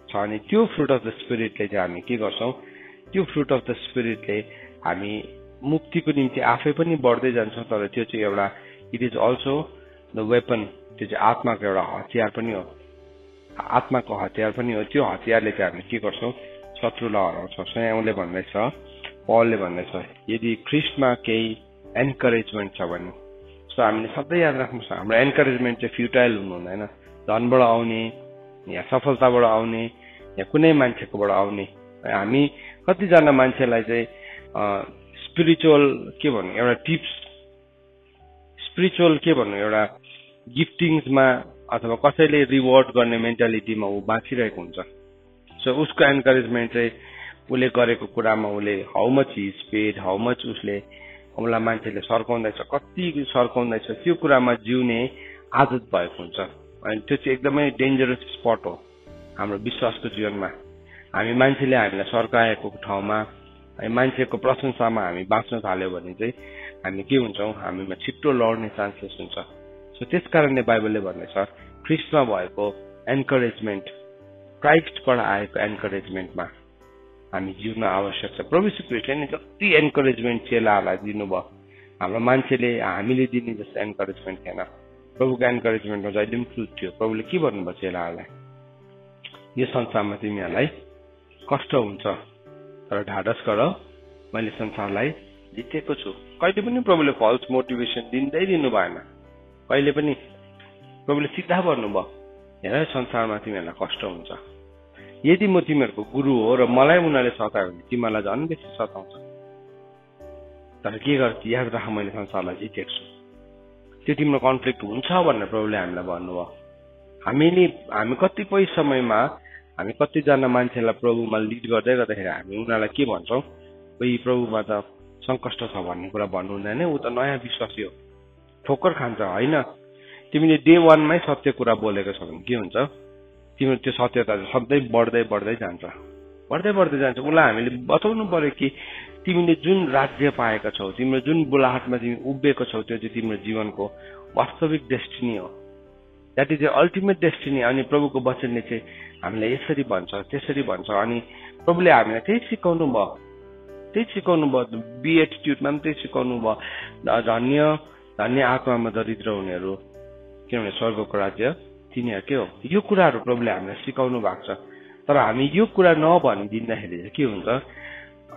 [SPEAKER 1] अनि त्यो फ्रुट अफ द स्पिरिटले चाहिँ हामी के गर्छौँ, त्यो फ्रुट अफ द स्पिरिटले हामी मुक्तिको निम्ति आफै पनि बढ्दै जान्छौँ। तर त्यो चाहिँ एउटा it is also the weapon, त्यो चाहिँ आत्माको एउटा हतियार पनि हो, त्यो हतियारले चाहिँ हामी के गर्छौँ, शत्रुलाई हराउँछौँ। स्वयंले भन्दैछ, पलले भन्दैछ, यदि ख्रीष्टमा केही एन्करेजमेन्ट छ भने, सो हामीले सधैँ याद राख्नुपर्छ, हाम्रो एन्करेजमेन्ट चाहिँ फ्युटाइल हुनु हुँदैन। धनबाट आउने या सफलताबाट आउने या कुनै मान्छेकोबाट आउने। हामी कतिजना मान्छेलाई चाहिँ स्पिरिचुअल एउटा गिफ्टिङ्समा अथवा कसैले रिवार्ड गर्ने मेन्टालिटीमा ऊ बाँचिरहेको हुन्छ। सो उसको एन्करेजमेन्ट चाहिँ उसले गरेको कुरामा उसले how much is paid, how much उसलाई मान्छेले सर्काउँदैछ, कति सर्काउँदैछ, त्यो कुरामा जिउने आदत भएको हुन्छ। अनि त्यो चाहिँ एकदमै डेन्जरस स्पट हो हाम्रो विश्वासको जीवनमा। हामी मान्छेले हामीलाई सर्काएको ठाउँमा, मान्छेको प्रशंसामा हामी बाँच्न थाल्यो भने चाहिँ हामी के हुन्छौँ, हामीमा छिट्टो लड्ने चान्सेस हुन्छ। सो त्यस कारणले बाइबलले भन्दैछ, ख्रीष्टमा भएको एन्करेजमेन्ट, क्राइस्टबाट आएको एन्करेजमेन्टमा हामी जिउन आवश्यक छ। प्रभु यीशु ख्रीष्टले नि जति एन्करेजमेन्ट चेलाहरूलाई दिनुभयो, हाम्रो मान्छेले हामीले दिने जस्तो एन्करेजमेन्ट थिएन। प्रभुको एन्करेजमेन्टमा जहिले पनि ट्रुथ थियो। प्रभुले के भन्नुभयो चेलाहरूलाई, यो संसारमा तिमीहरूलाई कष्ट हुन्छ, तर ढाडस गर, मैले संसारलाई जितेको छु। कहिले पनि प्रभुले फल्स मोटिभेसन दिनु भएन। कहिले पनि प्रभुले सिधा भन्नुभयो, हेर संसारमा तिमीहरूलाई कष्ट हुन्छ। यदि म तिमीहरूको गुरु हो र मलाई उनीहरूले सतायो भने तिमीहरूलाई झन् बेसी सताउँछ। तर के गर्छ, याद राख, मैले संसारलाई जितेको छु। त्यो तिम्रो कन्फ्लिक्ट हुन्छ भनेर प्रभुले हामीलाई भन्नुभयो। हामी कतिपय समयमा हामी कतिजना मान्छेलाई प्रभुमा लिड गर्दै गर्दाखेरि हामी उनीहरूलाई के भन्छौँ, कोही प्रभुमा त सङ्कष्ट छ भन्ने कुरा भन्नु हुँदैन, ऊ त नयाँ विश्वासी हो, ठोक्कर खान्छ। होइन, तिमीले डे 1मै सत्य कुरा बोलेको छ भने के हुन्छ, तिम्रो त्यो सत्यता सधैँ बढ्दै जान्छ। उसलाई हामीले बताउनु पर्यो कि तिमीले जुन राज्य पाएका छौ, तिम्रो जुन बुलाहटमा तिमी उभिएको छौ, त्यो चाहिँ तिम्रो जीवनको वास्तविक डेस्टिनी हो। That is the ultimate destiny. अनि प्रभुको वचनले चाहिँ हामीलाई यसरी भन्छ, त्यसरी भन्छ। अनि प्रभुले हामीलाई त्यही सिकाउनु भयो, बिएटिट्युडमा पनि त्यही सिकाउनु भयो। धन्य आत्मामा दरिद्र हुनेहरू, किनभने स्वर्गको राज्य तिनीहरूकै हो। यो कुराहरू प्रभुले हामीलाई सिकाउनु भएको छ। तर हामी यो कुरा नभनिदिँदाखेरि चाहिँ के हुन्छ,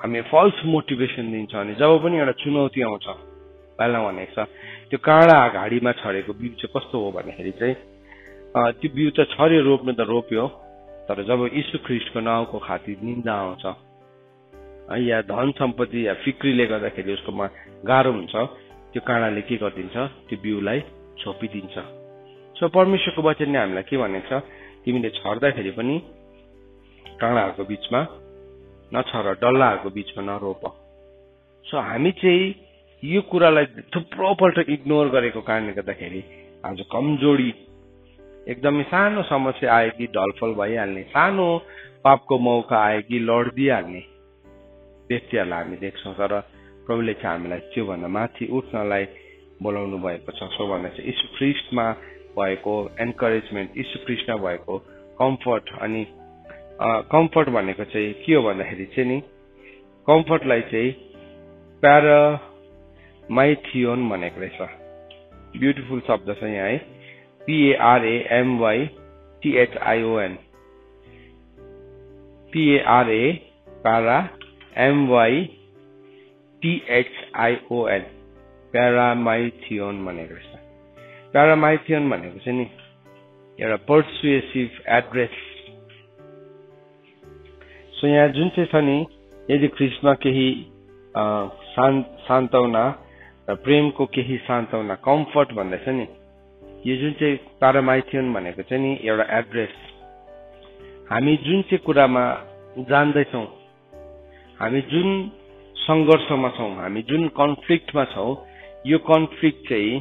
[SPEAKER 1] हामी फल्स मोटिभेसन दिन्छ। अनि जब पनि एउटा चुनौती आउँछ, पहिला भनेको छ त्यो काँडा घाडीमा छरेको बिउ चाहिँ कस्तो हो भन्दाखेरि चाहिँ त्यो बिउ त छर्यो, रोप्नु त रोप्यो, तर जब यीशु ख्रीष्टको नाउँको खातिर निन्दा आउँछ या धन सम्पत्ति या फिक्रीले गर्दाखेरि उसकोमा गाह्रो हुन्छ, त्यो काँडाले के गरिदिन्छ, त्यो बिउलाई छोपिदिन्छ। सो परमेश्वरको वचनले हामीलाई के भनेको छ, तिमीले छर्दाखेरि पनि काँडाहरूको बिचमा नछर, डल्लाहरूको बिचमा नरोप। सो हामी चाहिँ यो कुरालाई थुप्रोपल्ट इग्नोर गरेको कारणले गर्दाखेरि आज कमजोरी, एकदमै सानो समस्या आयो कि ढलफल भइहाल्ने, सानो पापको मौका आयो कि लडिदिइहाल्ने व्यक्तिहरूलाई हामी देख्छौँ। तर प्रभुले चाहिँ हामीलाई त्योभन्दा माथि उठ्नलाई बोलाउनु भएको छ। सो भन्दा चाहिँ यीशु ख्रीष्टमा भएको एन्करेजमेन्ट, यीशु ख्रीष्टमा भएको कम्फर्ट। अनि कम्फर्ट भनेको चाहिँ के हो भन्दाखेरि चाहिँ नि कम्फर्टलाई चाहिँ प्यारामाइथियोन भनेको रहेछ। ब्युटिफुल शब्द छ यहाँ है, PARAMYTHION, PARAMYTHION, प्यारामाइथियोन भनेको रहेछ। प्यारामाइथियोन भनेको चाहिँ नि एउटा पर्सुएसिभ एड्रेस। सो यहाँ जुन चाहिँ छ नि, यदि ख्रीष्टमा केही सान्त्वना र प्रेमको केही सान्त्वना, कम्फर्ट भन्दैछ नि, यो जुन चाहिँ प्यारामाइथियोन भनेको चाहिँ नि एउटा एड्रेस। हामी जुन चाहिँ कुरामा जान्दैछौँ, हामी जुन सङ्घर्षमा छौँ, हामी जुन कन्फ्लिक्टमा छौँ, यो कन्फ्लिक्ट चाहिँ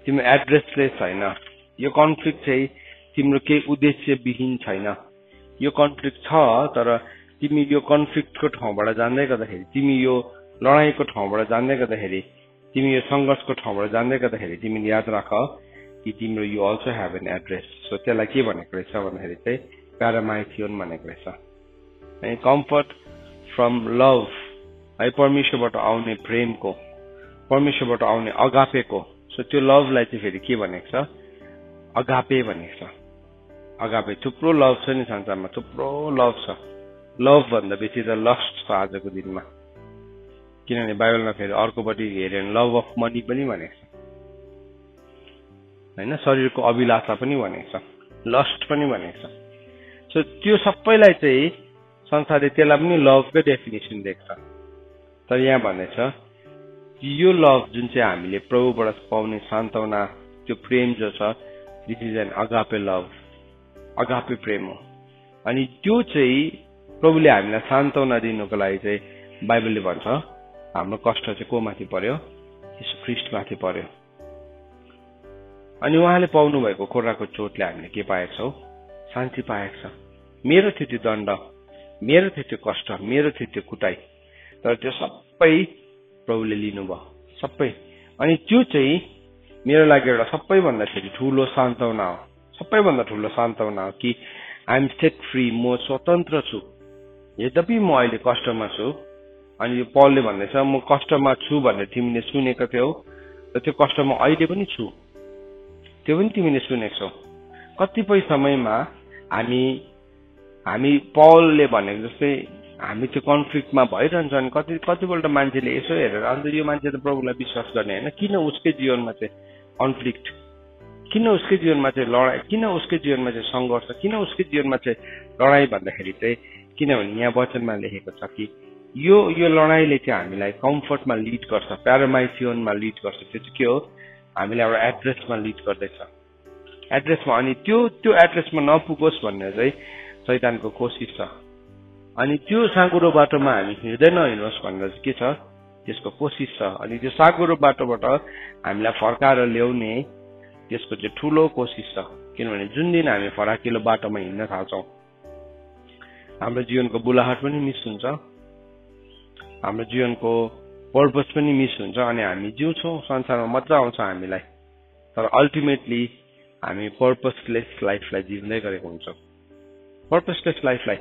[SPEAKER 1] तिम्रो एड्रेसले छैन। यो कन्फ्लिक्ट चाहिँ तिम्रो केही उद्देश्यविहीन छैन। यो कन्फ्लिक्ट छ, तर तिमी यो कन्फ्लिक्टको ठाउँबाट जान्दै गर्दाखेरि, तिमी यो लडाईँको ठाउँबाट जान्दै गर्दाखेरि, तिमी यो सङ्घर्षको ठाउँबाट जान्दै गर्दाखेरि तिमीले याद राख कि तिम्रो you also have an address. So त्यसलाई के भनेको रहेछ भन्दाखेरि चाहिँ प्यारामाइथियोन भनेको रहेछ। है कम्फर्ट फ्रम लभ, है परमेश्वरबाट आउने प्रेमको, परमेश्वरबाट आउने अगापेको। सो त्यो लभलाई चाहिँ फेरि के भनेको छ, अगापे भनेको छ। अगापे थुप्रो लभ छ नि संसारमा, थुप्रो लभ छ। लभ भन्दा बेसी त लस्ट छ आजको दिनमा, किनभने बाइबलमा फेरि अर्कोपट्टि हेऱ्यो भने लभ अफ मनी पनि भनेको छ, होइन, शरीरको अभिलाषा पनि भनेको छ, लस्ट पनि भनेको छ। सो त्यो सबैलाई चाहिँ संसारले त्यसलाई पनि लभकै डेफिनेसन देख्छ। तर यहाँ भन्दैछ यो लभ जुन चाहिँ हामीले प्रभुबाट पाउने सान्त्वना, त्यो प्रेम जो छ, this is an agape love, agape प्रेम हो। अनि त्यो चाहिँ प्रभुले हामीलाई सान्त्वना दिनुको लागि चाहिँ बाइबलले भन्छ हाम्रो कष्ट चाहिँ को माथि पर्यो, यीशु ख्रीष्ट माथि पर्यो। अनि उहाँले पाउनु भएको कोराको चोटले हामीले के पाएका छौँ, शान्ति पाएको छ। मेरो थियो त्यो दण्ड, मेरो थियो त्यो कष्ट, मेरो थियो त्यो कुटाइ, तर त्यो सबै प्रभुले लिनुभयो, सबै। अनि त्यो चाहिँ मेरो लागि एउटा सबैभन्दा फेरि ठुलो सान्त्वना हो, सबैभन्दा ठुलो सान्त्वना हो कि आई एम सेट फ्री, म स्वतन्त्र छु। यद्यपि म अहिले कष्टमा छु, अनि यो पलले भन्दैछ म कष्टमा छु भनेर तिमीले सुनेको थियौ, र त्यो कष्टमा अहिले पनि छु, त्यो पनि तिमीले सुनेको छौ। कतिपय समयमा हामी पलले भनेको जस्तै हामी त्यो कन्फ्लिक्टमा भइरहन्छ। अनि कतिपल्ट मान्छेले यसो हेरेर अन्त यो मान्छे त प्रभुलाई विश्वास गर्ने होइन, किन उसकै जीवनमा चाहिँ कन्फ्लिक्ट, किन उसकै जीवनमा चाहिँ लडाइँ, किन उसकै जीवनमा चाहिँ सङ्घर्ष, किन उसकै जीवनमा चाहिँ लडाइँ भन्दाखेरि चाहिँ, किनभने यहाँ वचनमा लेखेको छ कि यो लडाइँले चाहिँ हामीलाई कम्फर्टमा लिड गर्छ, प्यारामाइथियोनमा लिड गर्छ। त्यो चाहिँ के हो, हामीलाई एउटा एड्रेसमा लिड गर्दैछ, एड्रेसमा। अनि त्यो एड्रेसमा नपुगोस् भन्ने चाहिँ शैतानको कोसिस छ। अनि त्यो साँघुरो बाटोमा हामी हिँड्दै नहिँड्नुहोस् भनेर चाहिँ के छ, त्यसको कोसिस छ। अनि त्यो साँघुरो बाटोबाट हामीलाई फर्काएर ल्याउने त्यसको चाहिँ ठुलो कोसिस छ। किनभने जुन दिन हामी फराकिलो बाटोमा हिँड्न थाल्छौँ, हाम्रो जीवनको बुलाहट पनि मिस हुन्छ, हाम्रो जीवनको पर्पस पनि मिस हुन्छ, अनि हामी जिउँछौँ, संसारमा मजा आउँछ हामीलाई, तर अल्टिमेटली हामी पर्पसलेस लाइफलाई जिउँदै गरेको हुन्छौँ। पर्पसलेस लाइफलाई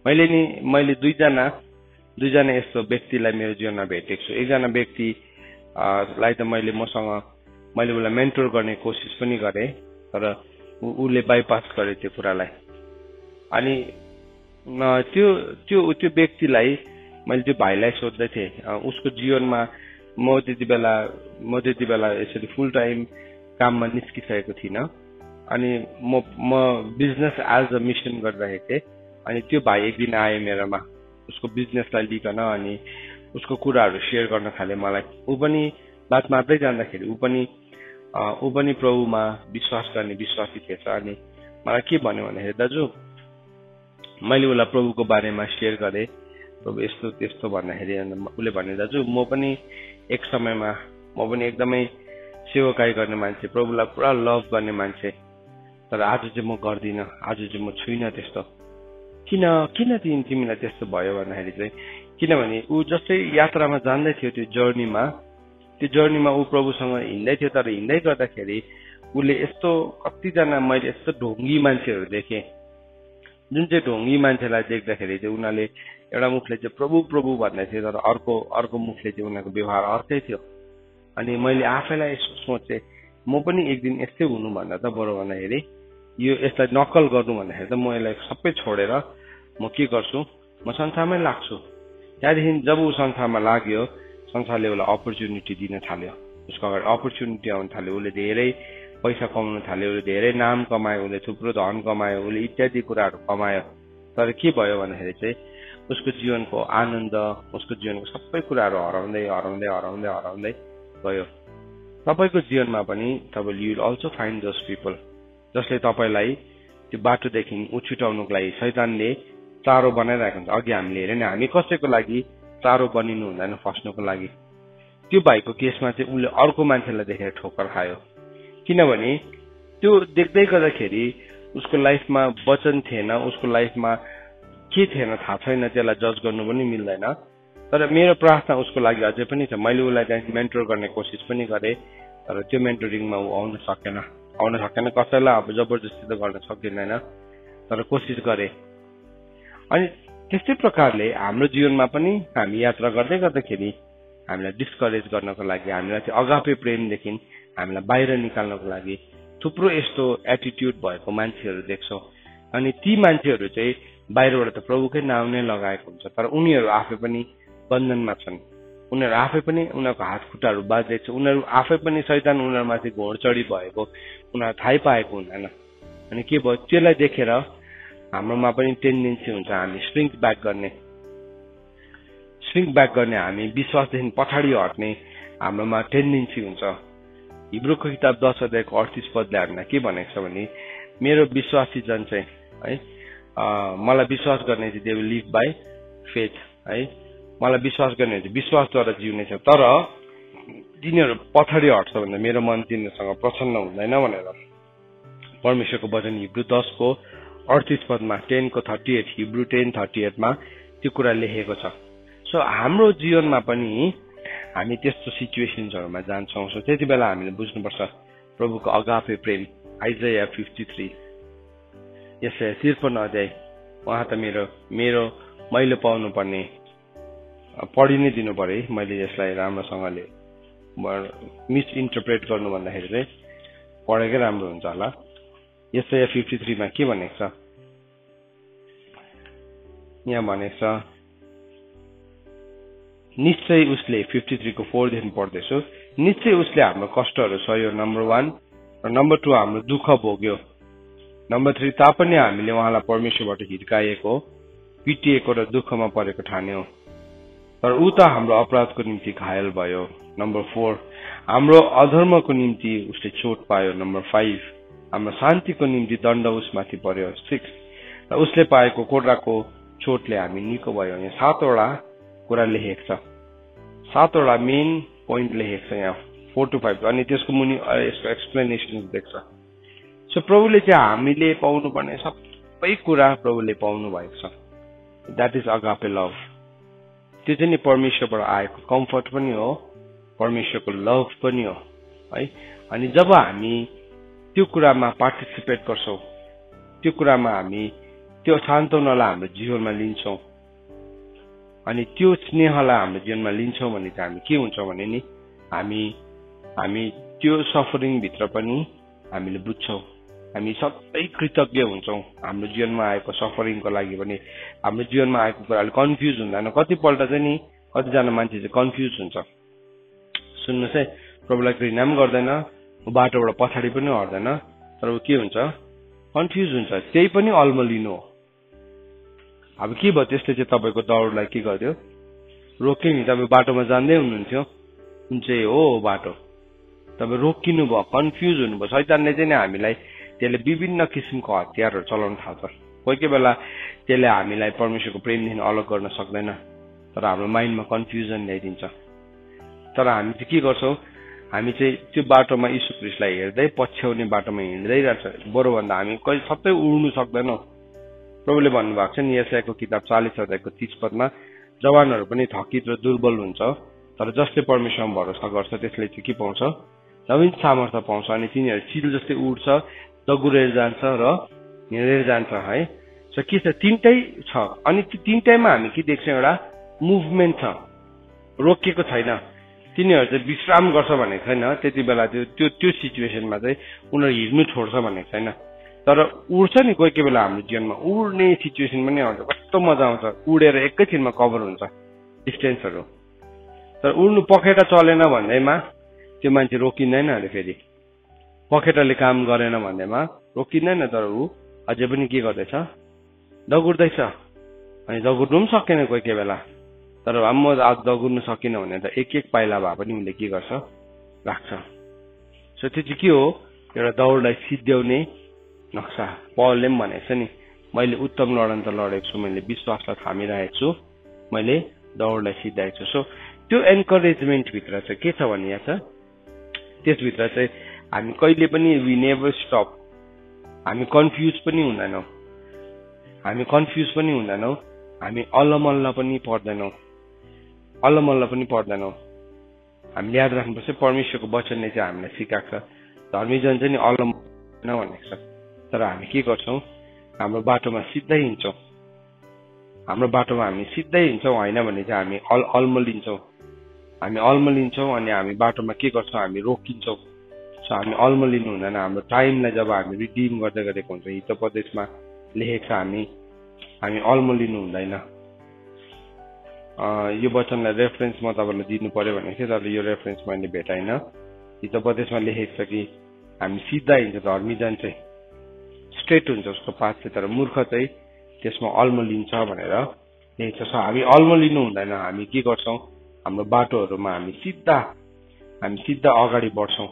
[SPEAKER 1] मैले दुईजना यस्तो व्यक्तिलाई मेरो जीवनमा भेटेको छु। एकजना व्यक्तिलाई त मैले उसलाई मेन्टोर गर्ने कोसिस पनि गरेँ, तर उसले बाइपास गरे त्यो कुरालाई। अनि त्यो व्यक्तिलाई मैले त्यो भाइलाई सोध्दै थिएँ, उसको जीवनमा म त्यति बेला यसरी फुल टाइम काममा निस्किसकेको थिइनँ। अनि म बिजनेस एज अ मिसन गरिरहेको थिएँ। अनि त्यो भाइ एक दिन आयो मेरोमा, उसको बिजनेसलाई लिकन, अनि उसको कुराहरू सेयर गर्न थाले मलाई। ऊ पनि बात मार्दै जाँदाखेरि ऊ पनि प्रभुमा विश्वास गर्ने विश्वासी थिएछ। अनि मलाई के भन्यो भन्दाखेरि, दाजु मैले उसलाई प्रभुको बारेमा सेयर गरेँ, प्रभु यस्तो त्यस्तो भन्दाखेरि उसले भन्यो, दाजु म पनि एक समयमा एकदमै सेवकाई गर्ने मान्छे, प्रभुलाई पुरा लभ गर्ने मान्छे, तर आज चाहिँ म गर्दिनँ, आज चाहिँ म छुइनँ त्यस्तो। किन तिमीलाई त्यस्तो भयो भन्दाखेरि चाहिँ किनभने ऊ जस्तै यात्रामा जाँदै थियो त्यो जर्नीमा ऊ प्रभुसँग हिँड्दै थियो, तर हिँड्दै गर्दाखेरि उसले यस्तो कतिजना मैले यस्तो ढोङ्गी मान्छेहरू देखेँ, जुन चाहिँ ढोङ्गी मान्छेलाई देख्दाखेरि चाहिँ उनीहरूले एउटा मुखले चाहिँ प्रभु प्रभु भन्दै थियो, तर अर्को मुखले चाहिँ उनीहरूको व्यवहार अर्कै थियो। अनि मैले आफैलाई यसो सोचेँ, म पनि एक दिन यस्तै हुनु भन्दा त बरु भन्दाखेरि यो यसलाई नक्कल गर्नु भन्दाखेरि त म यसलाई सबै छोडेर म के गर्छु, म संसारमै लाग्छु। त्यहाँदेखि जब ऊ संसारमा लाग्यो, संसारले उसलाई अपर्च्युनिटी दिन थाल्यो, उसको अगाडि अपर्च्युनिटी आउन थाल्यो, उसले धेरै पैसा कमाउन थाल्यो, उसले धेरै नाम कमायो, उसले थुप्रो धन कमायो, उसले इत्यादि कुराहरू कमायो। तर के भयो भन्दाखेरि चाहिँ उसको जीवनको आनन्द, उसको जीवनको सबै कुराहरू हराउँदै हराउँदै हराउँदै हराउँदै गयो। तपाईँको जीवनमा पनि तपाईँले you will also find those people जसले तपाईँलाई त्यो बाटोदेखि उछुटाउनुको लागि शैतानले चारो बनाइरहेको हुन्छ। अघि हामीले हेऱ्यौँ नि, हामी कसैको लागि चारो बनिनु हुँदैन फस्नुको लागि। त्यो भाइको केसमा चाहिँ उसले अर्को मान्छेलाई देखेर ठोक्कर खायो, किनभने त्यो देख्दै गर्दाखेरि उसको लाइफमा वचन थिएन, उसको लाइफमा के थिएन थाहा छैन, त्यसलाई जज गर्नु पनि मिल्दैन। तर मेरो प्रार्थना उसको लागि अझै पनि छ। मैले उसलाई चाहिँ मेन्टर गर्ने कोसिस पनि गरेँ, तर त्यो मेन्टरिङमा ऊ आउन सकेन। कसैलाई अब जबरजस्ती त गर्न सकिँदैन, तर कोसिस गरेँ। अनि त्यस्तै प्रकारले हाम्रो जीवनमा पनि हामी यात्रा गर्दै गर्दाखेरि हामीलाई डिस्करेज गर्नको लागि, हामीलाई चाहिँ अगापे प्रेमदेखि हामीलाई बाहिर निकाल्नको लागि थुप्रो यस्तो एटिट्युड भएको मान्छेहरू देख्छौँ। अनि ती मान्छेहरू चाहिँ बाहिरबाट त प्रभुकै नाम नै लगाएको हुन्छ, तर उनीहरू आफै पनि बन्धनमा छन्। उनीहरू आफै पनि उनीहरूको हात खुट्टाहरू बाँधिएको छ, उनीहरू आफै पनि शैतान उनीहरूमाथि घोडचढी भएको उनीहरू थाहै पाएको हुँदैन। अनि के भयो, त्यसलाई देखेर हाम्रोमा पनि टेन्डेन्सी हुन्छ हामी श्रिङ्क ब्याक गर्ने, हामी विश्वासदेखि पछाडि हट्ने हाम्रोमा टेन्डेन्सी हुन्छ। हिब्रूको किताब 10 अध्यायको 38 पदले हामीलाई के भनेको छ भने, मेरो विश्वासी जन चाहिँ है मलाई विश्वास गर्ने चाहिँ they will live by faith है, मलाई विश्वास गर्ने चाहिँ विश्वासद्वारा जिउने छ, तर तिनीहरू पछाडि हट्छ भन्दा मेरो मन तिनीहरूसँग प्रसन्न हुँदैन भनेर परमेश्वरको वचन हिब्रू 10 को 38 पदमा 10:38 हिब्रू 10:38 मा त्यो कुरा लेखेको छ। सो हाम्रो जीवनमा पनि हामी त्यस्तो सिचुएसन्सहरूमा जान्छौँ। सो त्यति बेला हामीले बुझ्नुपर्छ प्रभुको अगापे प्रेम। आइजाया 53 यसै 53 अध्याय, उहाँ त मैले पाउनु पर्ने पढि नै दिनु पर्यो है। मैले यसलाई राम्रोसँगले मिस इन्टरप्रेट गर्नु भन्दाखेरि चाहिँ पढेकै राम्रो हुन्छ होला। यसै 53 मा के भनेको छ, यहाँ भनेको छ निश्चय उसले 53 को 4 देखि पढ्दैछु, निश्चय उसले हाम्रो कष्टहरू सह्यो नम्बर 1, र नम्बर 2 हाम्रो दुःख भोग्यो, नम्बर 3 तापनि हामीले उहाँलाई परमेश्वरबाट हिर्काएको, पिटिएको र दुःखमा परेको ठान्यौं, तर ऊ त हाम्रो अपराधको निम्ति घायल भयो। नम्बर 4 हाम्रो अधर्मको निम्ति उसले चोट पायो। नम्बर 5 हाम्रो शान्तिको निम्ति दण्ड उसमाथि पर्यो। 6 र उसले पाएको कोर्राको चोटले हामी निको भयो। यहाँ 7वटा कुरा लेखेको छ, 7वटा मेन पोइन्ट लेखेको छ यहाँ 4 to 5, अनि त्यसको मुनि यसको एक्सप्लेनेसन देख्छ। सो प्रभुले चाहिँ हामीले पाउनु पर्ने सबै कुरा प्रभुले पाउनु भएको छ। That is agape love. त्यो चाहिँ नि परमेश्वरबाट आएको कम्फर्ट पनि हो, परमेश्वरको लभ पनि हो है। अनि जब हामी त्यो कुरामा पार्टिसिपेट गर्छौँ, त्यो कुरामा हामी त्यो सान्त्वनालाई हाम्रो जीवनमा लिन्छौँ, अनि त्यो स्नेहलाई हाम्रो जीवनमा लिन्छौँ भने चाहिँ हामी के हुन्छौँ भने नि हामी त्यो सफरिङ भित्र पनि हामीले बुझ्छौँ, हामी सबै कृतज्ञ हुन्छौँ। हाम्रो जीवनमा आएको सफरिङको लागि पनि, हाम्रो जीवनमा आएको कुराले कन्फ्युज हुँदैन। कतिपल्ट चाहिँ नि कतिजना मान्छे चाहिँ कन्फ्युज हुन्छ। सुन्नुहोस् है, प्रभुलाई घृणा पनि गर्दैन, बाटोबाट पछाडि पनि हट्दैन, तर के हुन्छ, कन्फ्युज हुन्छ। त्यही पनि अल्मलिनु हो। अब के भयो, त्यसले चाहिँ तपाईँको दौडलाई के गर्यो, रोक्यो नि। तपाईँ बाटोमा जाँदै हुनुहुन्थ्यो, कुन चाहिँ हो बाटो, तपाईँ रोकिनु भयो, कन्फ्युज हुनुभयो। शैतानले चाहिँ नि हामीलाई त्यसले विभिन्न किसिमको हतियारहरू चलाउन थाल्छ। कोही बेला त्यसले हामीलाई परमेश्वरको प्रेमदेखि अलग गर्न सक्दैन, तर हाम्रो माइन्डमा कन्फ्युजन ल्याइदिन्छ। तर हामी चाहिँ के गर्छौँ, हामी चाहिँ त्यो बाटोमा यीशु ख्रीष्टलाई हेर्दै पछ्याउने बाटोमा हिँड्दै रहेछ। बरुभन्दा हामी कहिले सबै उड्नु सक्दैनौँ। प्रभुले भन्नुभएको छ नि यशायाको किताब 40 अध्यायको 30 पदमा, जवानहरू पनि थकित र दुर्बल हुन्छ, तर जसले परमेश्वरमा भरोसा गर्छ त्यसले चाहिँ के पाउँछ? नवीन सामर्थ्य पाउँछ अनि तिनीहरू चिल जस्तै उड्छ, दगुरेर जान्छ र हिँडेर जान्छ है। सो के छ, तीनटै छ। अनि त्यो तीनटैमा हामी के देख्छौँ? एउटा मुभमेन्ट छ, रोकिएको छैन। तिनीहरू चाहिँ विश्राम गर्छ भनेको छैन, त्यति बेला त्यो सिचुएसनमा चाहिँ उनीहरू हिँड्नु छोड्छ भनेको छैन। तर उड्छ नि कोही कोही बेला हाम्रो जीवनमा, उड्ने सिचुएसन पनि आउँछ, कस्तो मजा आउँछ, उडेर एकैछिनमा कभर हुन्छ डिस्टेन्सहरू। तर उड्नु पखेटा चलेन भन्दैमा त्यो मान्छे रोकिँदैन अरे, फेरि पखेटाले काम गरेन भन्दैमा रोकिँदैन, तर ऊ अझै पनि के गर्दैछ? दगुर्दैछ। अनि दगुर्नु पनि सकेन कोही कोही बेला, तर म आज दगुर्नु सकिनँ भने त एक पाइला भए पनि उसले के गर्छ? राख्छ। सो त्यो चाहिँ के हो? एउटा दौडलाई सिद्ध्याउने नक्सा। पौलले पनि भनेको छ नि, मैले उत्तम लडन त लडेको छु, मैले विश्वासलाई थामिरहेको छु, मैले दौडलाई सिद्ध्याएको छु। सो त्यो एन्करेजमेन्ट भित्र चाहिँ के छ भने यहाँ छ, त्यसभित्र चाहिँ हामी कहिले पनि वी नेभर स्टप। हामी कन्फ्युज पनि हुँदैनौँ, हामी अल्लमल्ल पनि पर्दैनौँ, हामीले याद राख्नुपर्छ परमेश्वरको वचनले चाहिँ हामीलाई सिकाएको छ। धर्मीजन चाहिँ नि अल्लमल्ल भनेको छ, तर हामी के गर्छौँ? हाम्रो बाटोमा सिधै हिँड्छौँ, हामी सिधै हिँड्छौँ, होइन भने चाहिँ हामी अल्मलिन्छौँ अनि हामी बाटोमा के गर्छौँ? हामी रोकिन्छौँ। सो हामी अल्मलिनु हुँदैन। हाम्रो टाइमलाई जब हामी रिडिम गर्दै गरेको हुन्छ, हितोपदेशमा लेखेको छ, हामी अल्मलिनु हुँदैन। यो वचनलाई रेफरेन्स म तपाईँलाई दिनु पर्यो भनेको थिएँ, तर यो रेफरेन्स मैले भेटाइनँ। हितोपदेशमा लेखेको छ कि हामी सिधा हिँड्छ, धर्मीजन चाहिँ स्ट्रेट हुन्छ उसको पाथ चाहिँ, तर मूर्ख चाहिँ त्यसमा अल्मलिन्छ भनेर लेखेको छ। हामी अल्मलिनु हुँदैन, हामी के गर्छौँ? हाम्रो बाटोहरूमा हामी सिधा अगाडि बढ्छौँ,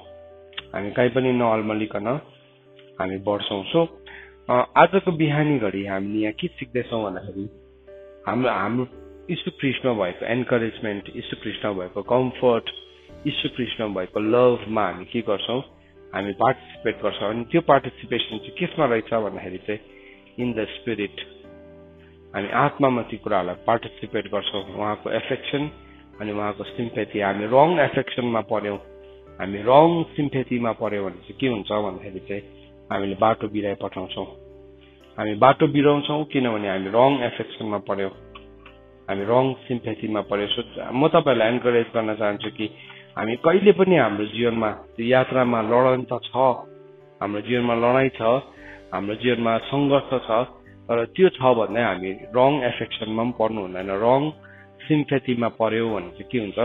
[SPEAKER 1] हामी कहीँ पनि नअल्मलिकन हामी बढ्छौँ। सो आजको बिहानी घडी हामीले यहाँ के सिक्दैछौँ भन्दाखेरि हाम्रो यीशु ख्रीष्टमा भएको एन्करेजमेन्ट, यीशु ख्रीष्टमा भएको कम्फर्ट, यीशु ख्रीष्टमा भएको लभमा हामी के गर्छौँ? हामी पार्टिसिपेट गर्छौँ। अनि त्यो पार्टिसिपेसन चाहिँ केसमा रहेछ भन्दाखेरि चाहिँ इन द स्पिरिट। हामी आत्मामा ती कुराहरूलाई पार्टिसिपेट गर्छौँ, उहाँको एफेक्सन अनि उहाँको सिम्पेथी। हामी रङ एफेक्सनमा पर्यौँ, हामी रङ सिम्पेथीमा पर्यौँ भने चाहिँ के हुन्छ भन्दाखेरि चाहिँ हामीले बाटो बिराइ पठाउँछौँ, हामी बाटो बिराउँछौँ, किनभने हामी रङ एफेक्सनमा पर्यौँ, हामी रङ सिम्पेथीमा पर्यौँ। सो म तपाईँहरूलाई एन्करेज गर्न चाहन्छु कि हामी कहिले पनि हाम्रो जीवनमा त्यो यात्रामा लडन त छ, हाम्रो जीवनमा लडाइँ छ, हाम्रो जीवनमा सङ्घर्ष छ, तर त्यो छ भन्दै हामी रङ एफेक्सनमा पनि पर्नु हुँदैन। रङ सिम्पेथीमा पर्यो भने चाहिँ के हुन्छ?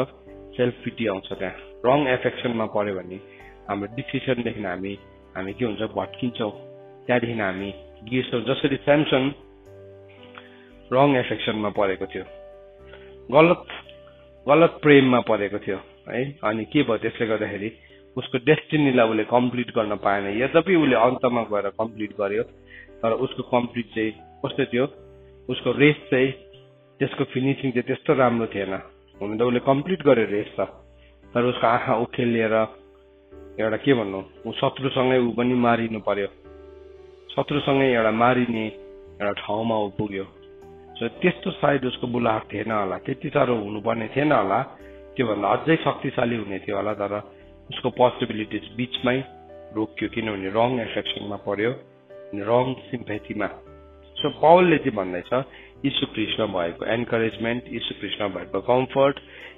[SPEAKER 1] सेल्फ पिटी आउँछ। त्यहाँ रङ एफेक्सनमा पर्यो भने हाम्रो डिसिसनदेखि हामी के हुन्छ? भट्किन्छौँ, त्यहाँदेखि हामी गिर्छौँ। जसरी स्यामसन रङ एफेक्सनमा परेको थियो, गलत प्रेममा परेको थियो है। अनि के भयो? त्यसले गर्दाखेरि उसको डेस्टिनीलाई उसले कम्प्लिट गर्न पाएन। यद्यपि उसले अन्तमा गएर कम्प्लिट गर्यो, तर उसको कम्प्लिट चाहिँ कस्तो थियो? उसको रेस चाहिँ, त्यसको फिनिसिङ चाहिँ त्यस्तो राम्रो थिएन। हुन त उसले कम्प्लिट गर्यो रेस त, तर उसको आँखा उखेलिएर एउटा के भन्नु, ऊ शत्रुसँगै ऊ पनि मारिनु पर्यो, शत्रुसँगै एउटा मारिने एउटा ठाउँमा ऊ पुग्यो। सो त्यस्तो सायद उसको बुलाहट थिएन होला, त्यति साह्रो हुनुपर्ने थिएन होला, त्योभन्दा अझै शक्तिशाली हुने थियो होला, तर उसको पोसिबिलिटिज बिचमै रोकियो, किनभने रङ एफेक्सनमा पर्यो, रङ सिम्पेथीमा। सो पौलले चाहिँ भन्दैछ यीशु ख्रीष्टमा भएको एन्करेजमेन्ट, यीशु ख्रीष्टमा भएको कम्फर्ट,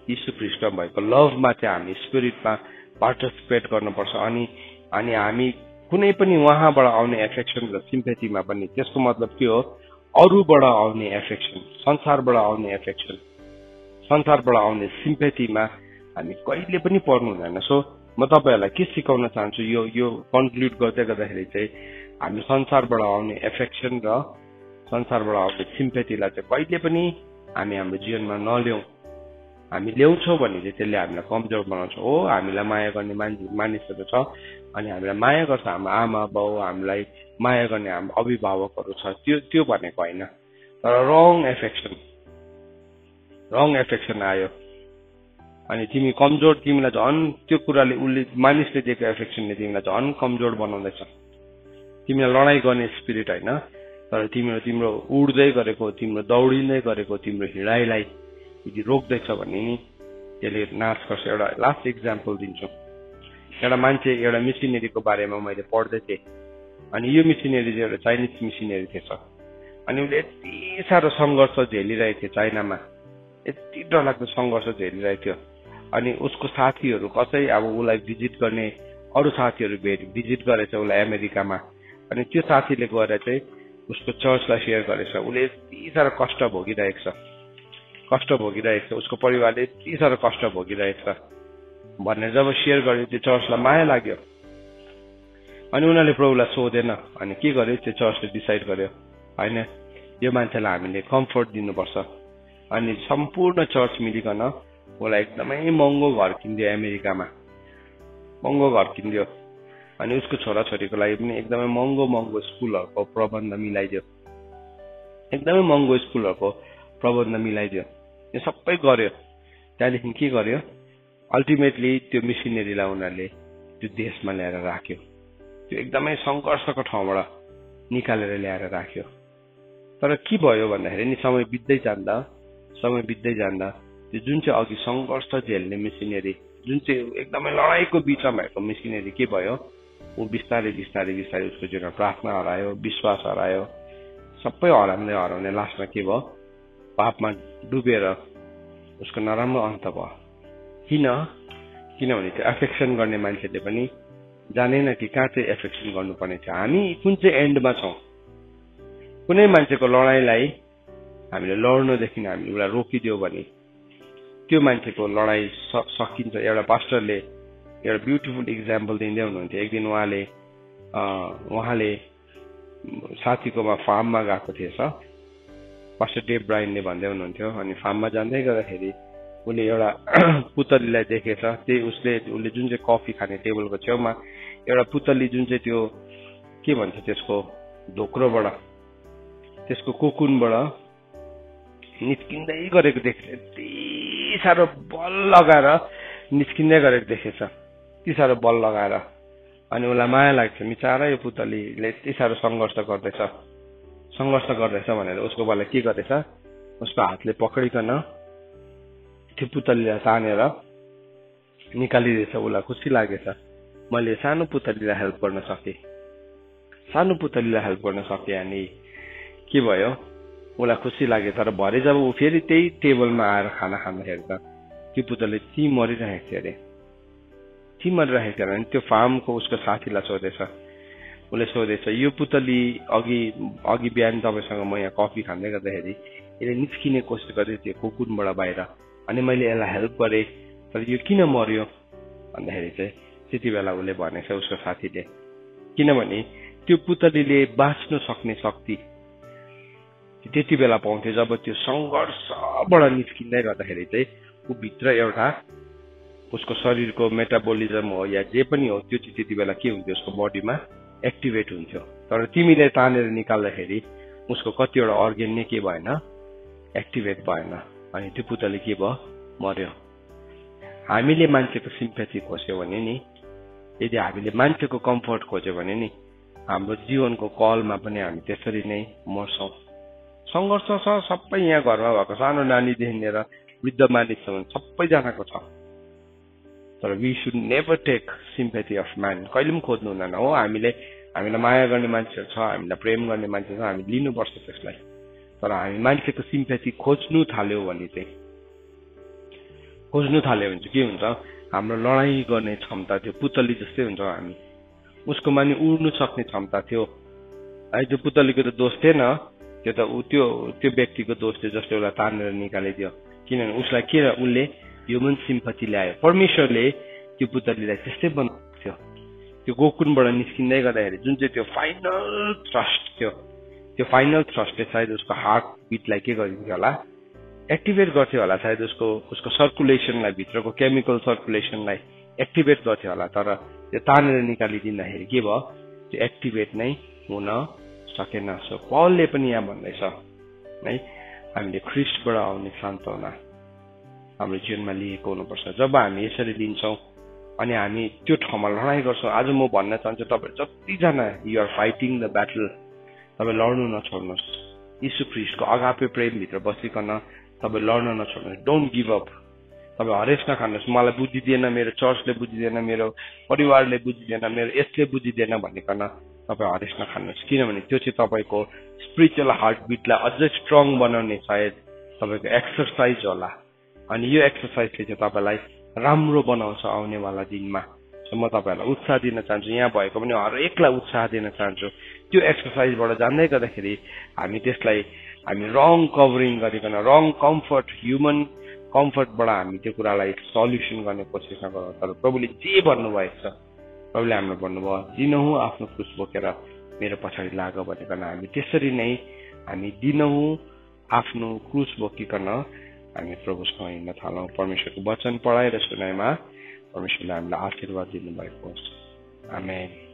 [SPEAKER 1] यीशु ख्रीष्टमा भएको लभमा चाहिँ हामी स्पिरिटमा पार्टिसिपेट गर्नुपर्छ। अनि हामी कुनै पनि उहाँबाट आउने एफेक्सन र सिम्पेथीमा पनि, त्यसको मतलब के हो? अरूबाट आउने एफेक्सन, संसारबाट आउने एफेक्सन, संसारबाट आउने सिम्पेथीमा हामी कहिले पनि पर्नु हुँदैन। सो म तपाईँहरूलाई के सिकाउन चाहन्छु, यो कन्क्लुड गर्दै गर्दाखेरि चाहिँ हामी संसारबाट आउने एफेक्सन र संसारबाट आउने सिम्पेथीलाई चाहिँ कहिले पनि हामी हाम्रो जीवनमा नल्याउँ। हामी ल्याउँछौँ भने चाहिँ त्यसले हामीलाई कमजोर बनाउँछ। हो, हामीलाई माया गर्ने मानिसहरू छ, अनि हामीलाई माया गर्छ हाम्रो आमा बाउ, हामीलाई माया गर्ने हाम्रो अभिभावकहरू छ, त्यो भनेको होइन। तर रङ एफेक्सन आयो अनि तिमी कमजोर, तिमीलाई झन् त्यो कुराले, उसले मानिसले दिएको एफेक्सनले तिमीलाई झन् कमजोर बनाउँदैछ। तिमीलाई लडाइँ गर्ने स्पिरिट होइन, तर तिम्रो उड्दै गरेको, तिम्रो दौडिँदै गरेको तिम्रो हिँडाइलाई यदि रोक्दैछ भने नि त्यसले नाश गर्छ। एउटा लास्ट इक्जाम्पल दिन्छु। एउटा मान्छे एउटा मिसनरीको बारेमा मैले पढ्दै थिएँ, अनि यो मिसनरी चाहिँ एउटा चाइनिज मिसनरी थिएछ। अनि उसले यति साह्रो सङ्घर्ष झेलिरहेको थियो चाइनामा, यति डरलाग्दो सङ्घर्ष झेलिरहेको थियो। अनि उसको साथीहरू कसै अब उसलाई भिजिट गर्ने अरू साथीहरू भिजिट गरेछ उसलाई अमेरिकामा। अनि त्यो साथीले गएर चाहिँ उसको चर्चलाई सेयर गरेछ। उसले यति साह्रो कष्ट भोगिरहेको छ, उसको परिवारले यति साह्रो कष्ट भोगिरहेको छ भनेर जब सेयर गर्यो त्यो चर्चलाई माया लाग्यो। अनि उनीहरूले प्रभुलाई सोधेन, अनि के गर्यो त्यो चर्चले डिसाइड गर्यो होइन यो मान्छेलाई हामीले कम्फर्ट दिनुपर्छ। अनि सम्पूर्ण चर्च मिलिकन उसलाई एकदमै महँगो घर किनिदियो, अमेरिकामा महँगो घर किनिदियो। अनि उसको छोराछोरीको लागि पनि एकदमै महँगो स्कुलहरूको प्रबन्ध मिलाइदियो, एकदमै महँगो स्कुलहरूको प्रबन्ध मिलाइदियो। यो सबै गर्यो। त्यहाँदेखि के गर्यो, अल्टिमेटली त्यो मिसनरीलाई उनीहरूले त्यो देशमा ल्याएर राख्यो। त्यो एकदमै सङ्घर्षको ठाउँबाट निकालेर ल्याएर राख्यो। तर के भयो भन्दाखेरि नि समय बित्दै जाँदा त्यो जुन चाहिँ अघि सङ्घर्ष झेल्ने मिसनरी, जुन चाहिँ एकदमै लडाइँको बिचमा भएको मिसनरी के भयो, ऊ बिस्तारै उसको जीवनमा प्रार्थना हरायो, विश्वास हरायो, सबै हराउने लास्टमा के भयो, पापमा डुबेर उसको नराम्रो अन्त भयो। किनभने त्यो एफेक्सन गर्ने मान्छेले पनि जानेन कि कहाँ चाहिँ एफेक्सन गर्नुपर्ने छ। हामी कुन चाहिँ एन्डमा छौँ। कुनै मान्छेको लडाइँलाई हामीले लड्नदेखि हामीले उसलाई रोकिदियो भने त्यो मान्छेको लडाइँ सकिन्छ। एउटा पास्टरले एउटा ब्युटिफुल इक्जाम्पल दिँदै हुनुहुन्थ्यो। एक दिन उहाँले साथीकोमा फार्ममा गएको थिएछ, पास्टर डेभ ब्रायनले भन्दै हुनुहुन्थ्यो। अनि फार्ममा जाँदै गर्दाखेरि उसले एउटा पुतलीलाई देखेछ। उसले जुन चाहिँ कफी खाने टेबलको छेउमा एउटा पुतली जुन चाहिँ त्यो के भन्छ त्यसको ढोक्रोबाट, त्यसको कोकुनबाट निस्किँदै गरेको देखेछ। यति साह्रो बल लगाएर निस्किँदै गरेको देखेछ, यति साह्रो बल लगाएर। अनि उसलाई माया लाग्छ, बिचारा यो पुतलीले यति साह्रो सङ्घर्ष गर्दैछ भनेर उसको बाले के गरेछ, उसको हातले पक्रिकन त्यो पुतलीलाई तानेर निकालिदिएछ। उसलाई खुसी लागेछ, मैले सानो पुतलीलाई हेल्प गर्न सकेँ। अनि के भयो, उसलाई खुसी लाग्यो। तर भरे जब ऊ फेरि त्यही टेबलमा आएर खाना खाँदाखेरि त त्यो पुतली मरिरहेको थियो अरे। त्यो फार्मको उसको साथीलाई उसले सोधेछ यो पुतली अघि बिहान तपाईँसँग म यहाँ कफी खाँदै गर्दाखेरि यसले निस्किने कोसिस गर्दै थियो कोकुनबाट बाहिर, अनि मैले यसलाई हेल्प गरेँ, तर यो किन मर्यो भन्दाखेरि चाहिँ त्यति बेला उसले भनेछ उसको साथीले, किनभने त्यो पुतलीले बाँच्नु सक्ने शक्ति त्यति बेला पाउँथ्यो जब त्यो सङ्घर्षबाट निस्किँदै गर्दाखेरि चाहिँ ऊ भित्र एउटा उसको शरीरको मेटाबोलिजम हो या जे पनि हो, त्यो चाहिँ त्यति बेला के हुन्थ्यो, उसको बडीमा एक्टिभेट हुन्थ्यो। तर तिमीले तानेर निकाल्दाखेरि उसको कतिवटा अर्गेन नै के भएन, एक्टिभेट भएन। अनि त्यो पुतली के भयो, मर्यो। हामीले मान्छेको सिम्पैथी खोज्यो भने नि, यदि हामीले मान्छेको कम्फर्ट खोज्यो भने नि, हाम्रो जीवनको कलमा पनि हामी त्यसरी नै मर्छौँ। सङ्घर्ष छ सबै, यहाँ घरमा भएको सानो नानीदेखि लिएर वृद्ध मानिससम्म सबैजनाको छ। तर we should never take sympathy of man. कहिले पनि खोज्नु हुँदैन। हो, हामीलाई माया गर्ने मान्छेहरू छ, हामीलाई प्रेम गर्ने मान्छे छ, हामी लिनुपर्छ त्यसलाई। तर हामी मान्छेको सिम्पैथी खोज्नु थाल्यो भने चाहिँ के हुन्छ, हाम्रो लडाइँ गर्ने क्षमता त्यो पुतली जस्तै हुन्छ। हामी उसको मानि उड्नु सक्ने क्षमता थियो है। त्यो पुतलीको त दोष थिएन, त्यो त त्यो व्यक्तिको दोष थियो जसले उसलाई तानेर निकालिदियो। किनभने उसलाई उसले ह्युमन सिम्पथी ल्यायो। परमेश्वरले त्यो पुतलीलाई त्यस्तै बनाएको थियो। त्यो गोकुनबाट निस्किँदै गर्दाखेरि जुन चाहिँ त्यो फाइनल थ्रस्ट थियो, त्यो फाइनल थ्रस्टले सायद उसको हार्ट बिटलाई के गरिदिन्थ्यो होला, एक्टिभेट गर्थ्यो होला। सायद उसको सर्कुलेसनलाई, भित्रको केमिकल सर्कुलेसनलाई एक्टिभेट गर्थ्यो होला। तर त्यो तानेर निकालिदिँदाखेरि के भयो, त्यो एक्टिभेट नै हुन सकेन। सो पौलले पनि यहाँ भन्दैछ है, हामीले ख्रिस्टबाट आउने सान्त्वना हाम्रो जीवनमा लिएको हुनुपर्छ। जब हामी यसरी लिन्छौँ अनि हामी त्यो ठाउँमा लडाइँ गर्छौँ। आज म भन्न चाहन्छु, तपाईँ जतिजना you are fighting the battle, तपाईँ लड्नु नछोड्नुहोस्। यीशु ख्रिस्टको अगापे प्रेमभित्र बसिकन तपाईँ लड्न नछोड्नुहोस्, डोन्ट गिभ अप। तपाईँ हरेस नखानुहोस्, मलाई बुद्धि दिएन, मेरो चर्चले बुद्धि दिएन, मेरो परिवारले बुद्धि दिएन, मेरो यसले बुद्धि दिएन भनिकन तपाईँ हरेस नखानुहोस्। किनभने त्यो चाहिँ तपाईँको स्पिरिचुअल हार्टबिटलाई अझै स्ट्रङ बनाउने सायद तपाईँको एक्सर्साइज होला। अनि यो एक्सर्साइजले चाहिँ तपाईँलाई राम्रो बनाउँछ आउनेवाला दिनमा। म तपाईँहरूलाई उत्साह दिन चाहन्छु, यहाँ भएको पनि हरेकलाई उत्साह दिन चाहन्छु। त्यो एक्सर्साइजबाट जाँदै गर्दाखेरि हामी रङ कभरिङ गरिकन, रङ कम्फर्ट, ह्युमन कम्फर्टबाट हामी त्यो कुरालाई सल्युसन गर्ने कोसिस नगरौँ। तर प्रभुले जे भन्नुभएको छ, प्रभुले हाम्रो भन्नुभयो दिनहुँ आफ्नो क्रुस बोकेर मेरो पछाडि लाग भनेकन हामी त्यसरी नै हामी दिनहुँ आफ्नो क्रुस बोकिकन हामी प्रभुसँग हिँड्न थालौँ। परमेश्वरको वचन पढाइ र सुनाइमा परमेश्वरले हामीलाई आशीर्वाद दिनुभएको होस्। आमेन।